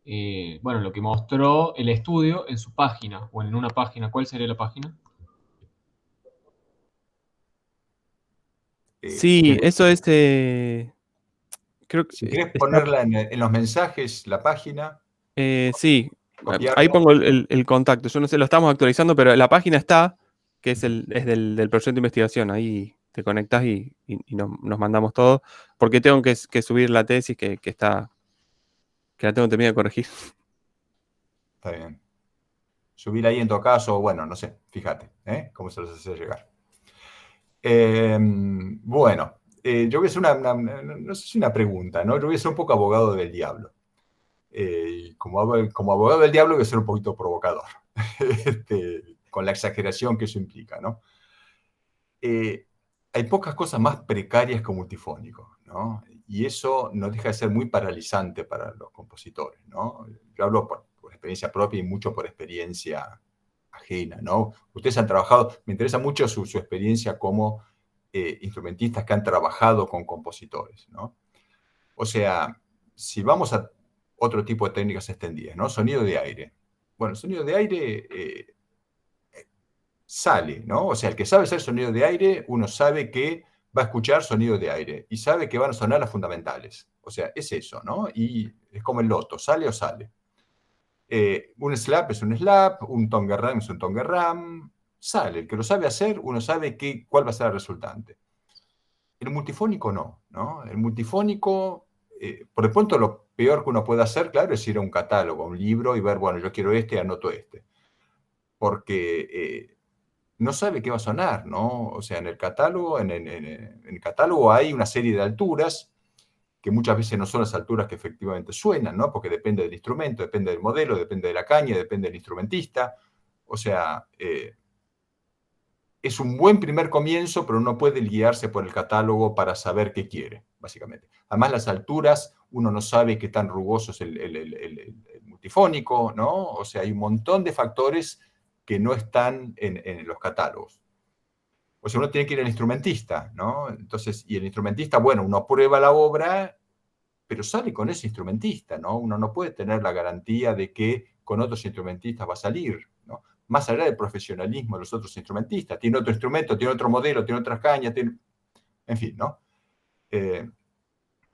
lo que mostró el estudio en su página o en una página. ¿Cuál sería la página? Sí, eso es... creo que si querés ponerla en los mensajes, la página. Sí, ahí pongo el contacto. Yo no sé, lo estamos actualizando, pero la página está, que es del proyecto de investigación. Ahí te conectás y nos mandamos todo. Porque tengo que subir la tesis que la tengo terminada de corregir. Está bien. Subir ahí en todo caso, bueno, no sé, fíjate, cómo se los hace llegar. Bueno, yo voy a hacer no sé si una pregunta, ¿no? Yo voy a ser un poco abogado del diablo. Y como abogado del diablo voy a ser un poquito provocador, con la exageración que eso implica, ¿no? Hay pocas cosas más precarias que un multifónico, ¿no? Y eso no deja de ser muy paralizante para los compositores, ¿no? Yo hablo, por experiencia propia y mucho por experiencia ajena, ¿no? Ustedes han trabajado, me interesa mucho su experiencia como instrumentistas que han trabajado con compositores, ¿no? O sea, si vamos a otro tipo de técnicas extendidas, ¿no? Sonido de aire. Bueno, el sonido de aire sale, ¿no? O sea, el que sabe hacer sonido de aire, uno sabe que va a escuchar sonido de aire y sabe que van a sonar las fundamentales. O sea, es eso, ¿no? Y es como el loto, sale o sale. Un slap es un slap, un tonguerram es un tonguerram, sale. El que lo sabe hacer, uno sabe cuál va a ser el resultante. El multifónico no, ¿no? El multifónico, por de pronto lo peor que uno puede hacer, claro, es ir a un catálogo, a un libro y ver, bueno, yo quiero este, anoto este. Porque no sabe qué va a sonar, ¿no? O sea, en el catálogo, en el catálogo hay una serie de alturas que muchas veces no son las alturas que efectivamente suenan, ¿no? Porque depende del instrumento, depende del modelo, depende de la caña, depende del instrumentista. O sea, es un buen primer comienzo, pero no puede guiarse por el catálogo para saber qué quiere, básicamente. Además, las alturas, uno no sabe qué tan rugoso es el multifónico, ¿no? O sea, hay un montón de factores que no están en los catálogos. O sea, uno tiene que ir al instrumentista, ¿no? Entonces, y el instrumentista, bueno, uno prueba la obra, pero sale con ese instrumentista, ¿no? Uno no puede tener la garantía de que con otros instrumentistas va a salir, ¿no? Más allá del profesionalismo de los otros instrumentistas. Tiene otro instrumento, tiene otro modelo, tiene otras cañas, en fin, ¿no?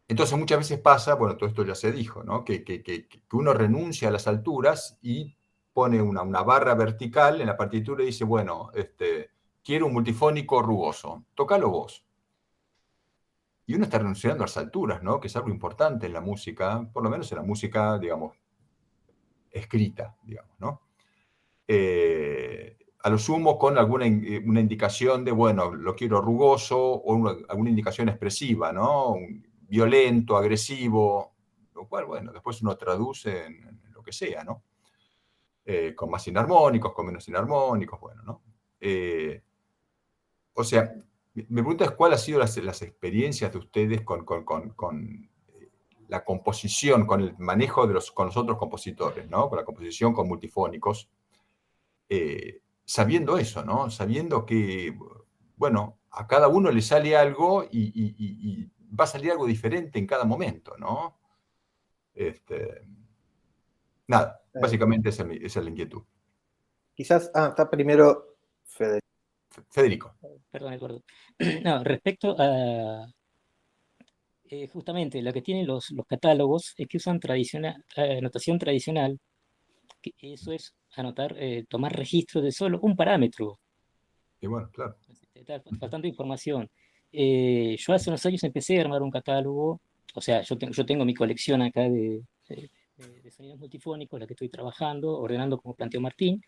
Entonces muchas veces pasa, bueno, todo esto ya se dijo, ¿no? Que uno renuncia a las alturas y pone una barra vertical en la partitura y dice, bueno, quiero un multifónico rugoso, tócalo vos. Y uno está renunciando a las alturas, ¿no? Que es algo importante en la música, por lo menos en la música, digamos, escrita, digamos, ¿no? A lo sumo con una indicación de, bueno, lo quiero rugoso o alguna indicación expresiva, ¿no? Violento, agresivo, lo cual, bueno, después uno traduce en lo que sea, ¿no? Con más inarmónicos, con menos inarmónicos, bueno, ¿no? O sea, mi pregunta es cuáles han sido las experiencias de ustedes con la composición, con el manejo con los otros compositores, ¿no? Con la composición con multifónicos, sabiendo eso, ¿no? Sabiendo que, bueno, a cada uno le sale algo y va a salir algo diferente en cada momento, ¿no? Nada, básicamente esa es la inquietud. Quizás, está primero Federico. Perdón, Eduardo. No, respecto a justamente lo que tienen los catálogos es que usan notación tradicional, que eso es anotar, tomar registro de solo un parámetro. Y bueno, claro. Está faltando información. Yo hace unos años empecé a armar un catálogo, o sea, yo tengo mi colección acá de sonidos multifónicos, la que estoy trabajando, ordenando como planteó Martín,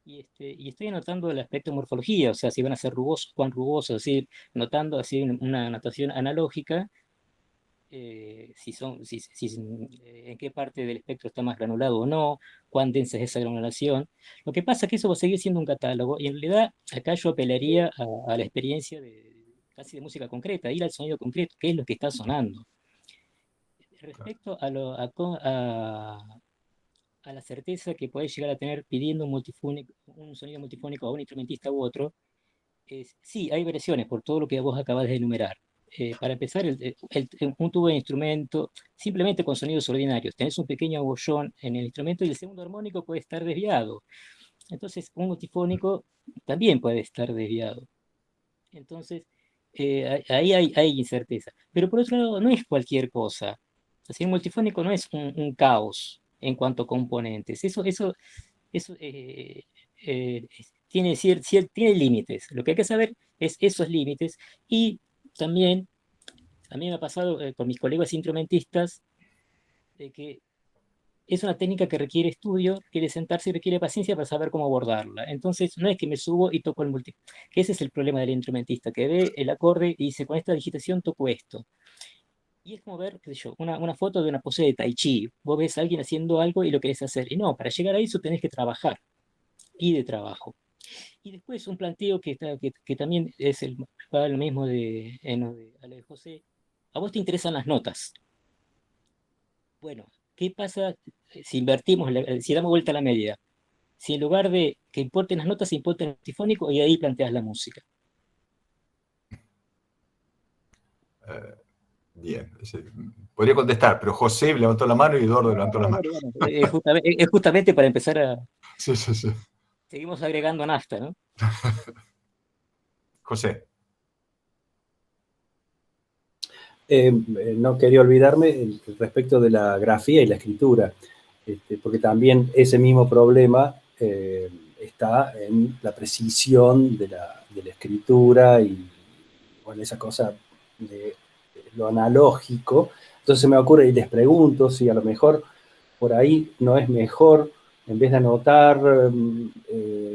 y estoy anotando el aspecto de morfología, o sea, si van a ser rugosos, cuán rugosos, es decir, notando así una anotación analógica, en qué parte del espectro está más granulado o no, cuán densa es esa granulación. Lo que pasa es que eso va a seguir siendo un catálogo, y en realidad acá yo apelaría a la experiencia casi de música concreta, ir al sonido concreto, qué es lo que está sonando. Respecto a la certeza que podés llegar a tener pidiendo un sonido multifónico a un instrumentista u otro, sí, hay variaciones por todo lo que vos acabas de enumerar. Para empezar, un tubo de instrumento, simplemente con sonidos ordinarios, tenés un pequeño abollón en el instrumento y el segundo armónico puede estar desviado. Entonces, un multifónico también puede estar desviado. Entonces, ahí hay incerteza. Pero por otro lado, no es cualquier cosa. Así, un multifónico no es un caos en cuanto a componentes. Eso tiene límites. Lo que hay que saber es esos límites. Y también, a mí me ha pasado con mis colegas instrumentistas de que es una técnica que requiere estudio, requiere sentarse y requiere paciencia para saber cómo abordarla. Entonces, no es que me subo y toco el multifónico. Que ese es el problema del instrumentista, que ve el acorde y dice, con esta digitación toco esto. Y es como ver, qué sé yo, una foto de una pose de Tai Chi. Vos ves a alguien haciendo algo y lo querés hacer. Y no, para llegar a eso tenés que trabajar. Y de trabajo. Y después un planteo que también es el mismo a lo de José. A vos te interesan las notas. Bueno, ¿qué pasa si invertimos, si damos vuelta a la medida? Si en lugar de que importen las notas, importa el multifónico y ahí planteas la música. Bien, podría contestar, pero José levantó la mano y Eduardo levantó la mano. Es justamente para empezar a... Sí. Seguimos agregando nafta, ¿no? José. No quería olvidarme respecto de la grafía y la escritura, porque también ese mismo problema está en la precisión de la escritura y, bueno, esa cosa de lo analógico. Entonces me ocurre y les pregunto si a lo mejor por ahí no es mejor, en vez de anotar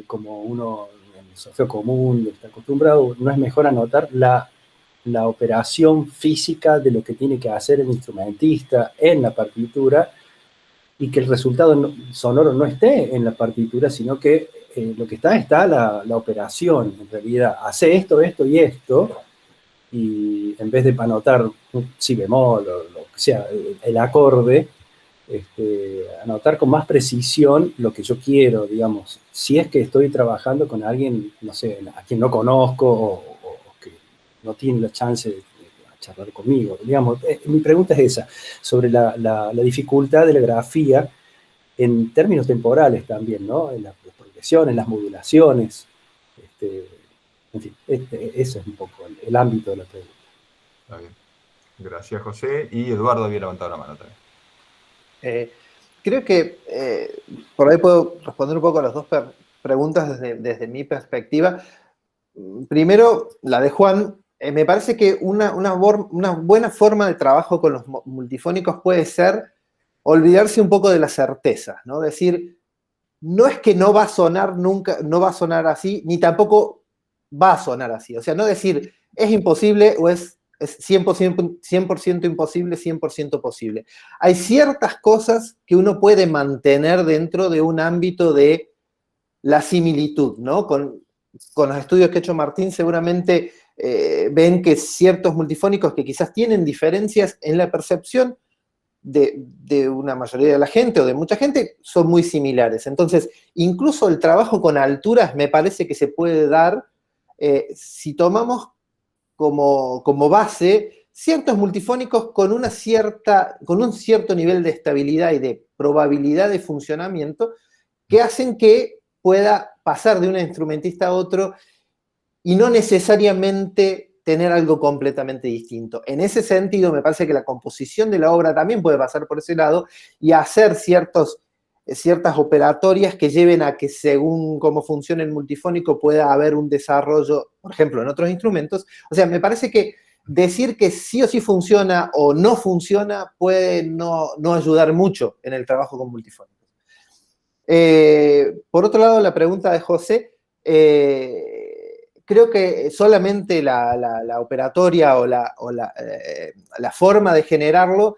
como uno en el solfeo común está acostumbrado, no es mejor anotar la operación física de lo que tiene que hacer el instrumentista en la partitura y que el resultado sonoro no esté en la partitura, sino que lo que está la operación, en realidad. Hace esto, esto y esto, y en vez de anotar un si bemol o lo que sea, el acorde, anotar con más precisión lo que yo quiero, digamos. Si es que estoy trabajando con alguien, no sé, a quien no conozco o que no tiene la chance de charlar conmigo, digamos. Mi pregunta es esa, sobre la dificultad de la grafía en términos temporales también, ¿no? En las progresiones, las modulaciones, en fin, ese es un poco el ámbito de la pregunta. Está bien. Gracias, José. Y Eduardo había levantado la mano también. Creo que por ahí puedo responder un poco a las dos preguntas desde mi perspectiva. Primero, la de Juan. Me parece que una buena forma de trabajo con los multifónicos puede ser olvidarse un poco de la certeza, ¿no? Decir, no es que no va a sonar nunca, no va a sonar así, ni tampoco va a sonar así. O sea, no decir, es imposible o es 100% imposible, 100% posible. Hay ciertas cosas que uno puede mantener dentro de un ámbito de la similitud, ¿no? Con los estudios que ha hecho Martín, seguramente ven que ciertos multifónicos que quizás tienen diferencias en la percepción de una mayoría de la gente o de mucha gente son muy similares. Entonces, incluso el trabajo con alturas me parece que se puede dar si tomamos como base ciertos multifónicos con un cierto nivel de estabilidad y de probabilidad de funcionamiento que hacen que pueda pasar de un instrumentista a otro y no necesariamente tener algo completamente distinto. En ese sentido, me parece que la composición de la obra también puede pasar por ese lado y hacer ciertas operatorias que lleven a que, según cómo funcione el multifónico, pueda haber un desarrollo, por ejemplo, en otros instrumentos. O sea, me parece que decir que sí o sí funciona o no funciona puede no ayudar mucho en el trabajo con multifónicos. Por otro lado, la pregunta de José, creo que solamente la operatoria o la forma de generarlo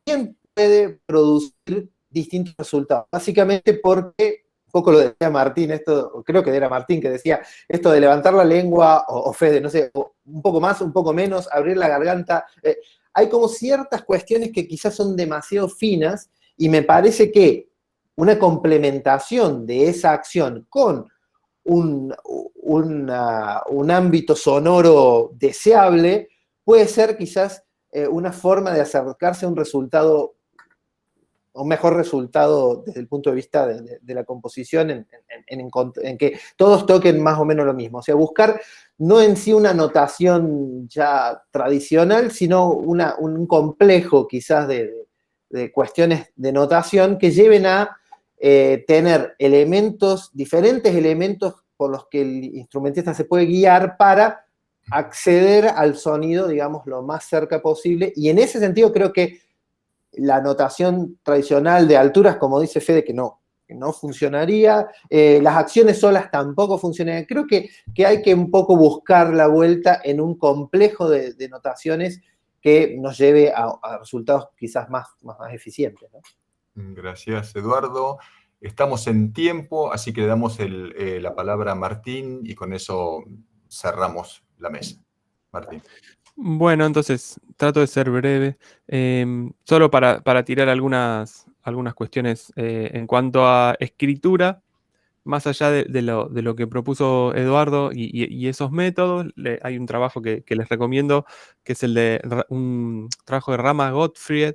también puede producir distintos resultados. Básicamente porque, un poco lo decía Martín, creo que era Martín que decía, esto de levantar la lengua, o Fede, no sé, un poco más, un poco menos, abrir la garganta. Hay como ciertas cuestiones que quizás son demasiado finas y me parece que una complementación de esa acción con un ámbito sonoro deseable puede ser quizás una forma de acercarse a un resultado, un mejor resultado desde el punto de vista de la composición en que todos toquen más o menos lo mismo. O sea, buscar no en sí una notación ya tradicional, sino un complejo quizás de cuestiones de notación que lleven a tener diferentes elementos por los que el instrumentista se puede guiar para acceder al sonido, digamos, lo más cerca posible. Y en ese sentido creo que la notación tradicional de alturas, como dice Fede, que no funcionaría, las acciones solas tampoco funcionarían. Creo que hay que un poco buscar la vuelta en un complejo de notaciones que nos lleve a resultados quizás más eficientes, ¿no? Gracias, Eduardo. Estamos en tiempo, así que le damos la palabra a Martín y con eso cerramos la mesa. Martín. Bueno, entonces trato de ser breve. Solo para tirar algunas cuestiones en cuanto a escritura, más allá de lo que propuso Eduardo y esos métodos, hay un trabajo que les recomiendo, que es el de un trabajo de Rama Gottfried,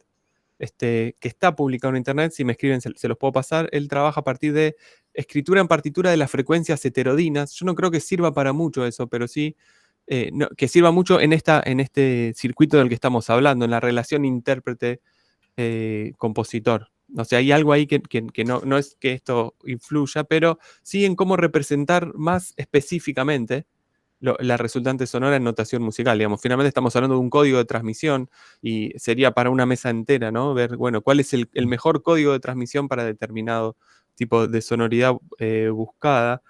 que está publicado en internet. Si me escriben, se los puedo pasar. Él trabaja a partir de escritura en partitura de las frecuencias heterodinas. Yo no creo que sirva para mucho eso, pero sí que sirva mucho en este circuito del que estamos hablando, en la relación intérprete-compositor. O sea, hay algo ahí que no es que esto influya, pero sí en cómo representar más específicamente la resultante sonora en notación musical. Digamos, finalmente estamos hablando de un código de transmisión y sería para una mesa entera, ¿no? Ver, bueno, cuál es el mejor código de transmisión para determinado tipo de sonoridad buscada.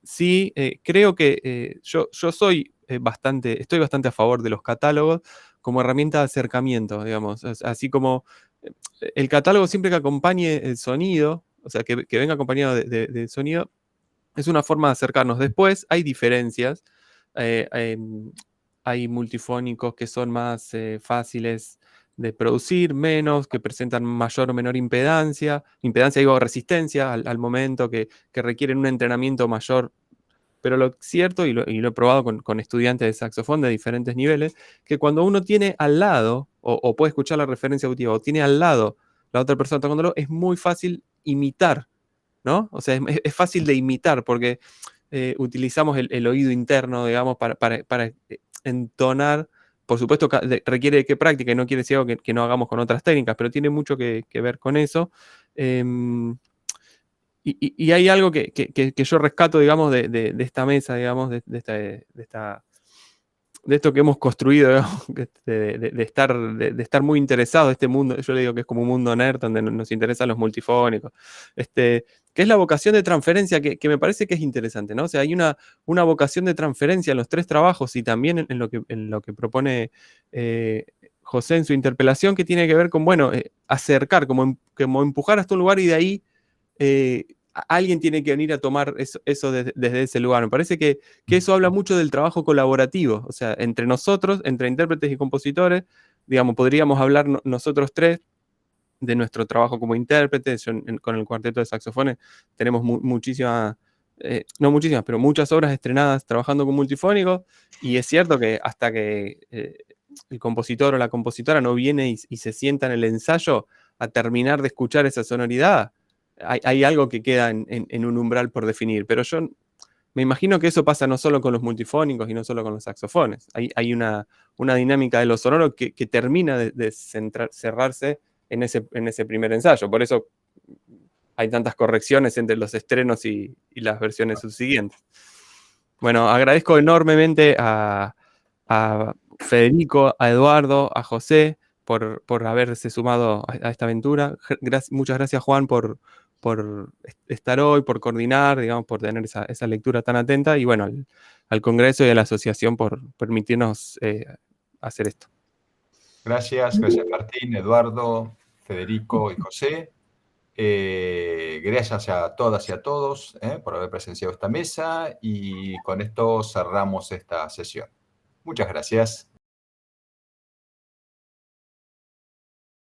Sí, creo que yo estoy bastante a favor de los catálogos como herramienta de acercamiento, digamos. Así como el catálogo siempre que acompañe el sonido, o sea, que venga acompañado de sonido, es una forma de acercarnos. Después hay diferencias. Hay multifónicos que son más fáciles de producir, menos, que presentan mayor o menor impedancia. Impedancia, digo, resistencia al momento, que requieren un entrenamiento mayor. Pero lo cierto, y lo he probado con estudiantes de saxofón de diferentes niveles, que cuando uno tiene al lado, o puede escuchar la referencia auditiva, o tiene al lado la otra persona tocándolo, es muy fácil imitar, ¿no? O sea, es fácil de imitar porque utilizamos el oído interno, digamos, para entonar. Por supuesto, requiere de qué práctica, y no quiere decir algo que no hagamos con otras técnicas, pero tiene mucho que ver con eso. Y hay algo que yo rescato, digamos, de esta mesa, digamos, de esto que hemos construido, digamos, de estar muy interesados en este mundo. Yo le digo que es como un mundo nerd donde nos interesan los multifónicos, que es la vocación de transferencia, que me parece que es interesante, ¿no? O sea, hay una vocación de transferencia en los tres trabajos y también en lo que propone José en su interpelación, que tiene que ver con, bueno, acercar, como empujar hasta un lugar, y de ahí alguien tiene que venir a tomar eso desde ese lugar. Me parece que eso habla mucho del trabajo colaborativo, o sea, entre nosotros, entre intérpretes y compositores. Digamos, podríamos hablar nosotros tres de nuestro trabajo como intérpretes. Con el cuarteto de saxofones tenemos muchísimas, no muchísimas, pero muchas obras estrenadas trabajando con multifónicos, y es cierto que hasta que el compositor o la compositora no viene y se sienta en el ensayo a terminar de escuchar esa sonoridad, hay algo que queda en un umbral por definir. Pero yo me imagino que eso pasa no solo con los multifónicos y no solo con los saxofones. Hay una dinámica de lo sonoro que termina de cerrarse en ese primer ensayo. Por eso hay tantas correcciones entre los estrenos y las versiones subsiguientes. Bueno, agradezco enormemente a Federico, a Eduardo, a José por haberse sumado a esta aventura. Muchas gracias, Juan, por estar hoy, por coordinar, digamos, por tener esa lectura tan atenta, y bueno, al Congreso y a la asociación por permitirnos hacer esto. Gracias Martín, Eduardo, Federico y José. Gracias a todas y a todos por haber presenciado esta mesa, y con esto cerramos esta sesión. Muchas gracias.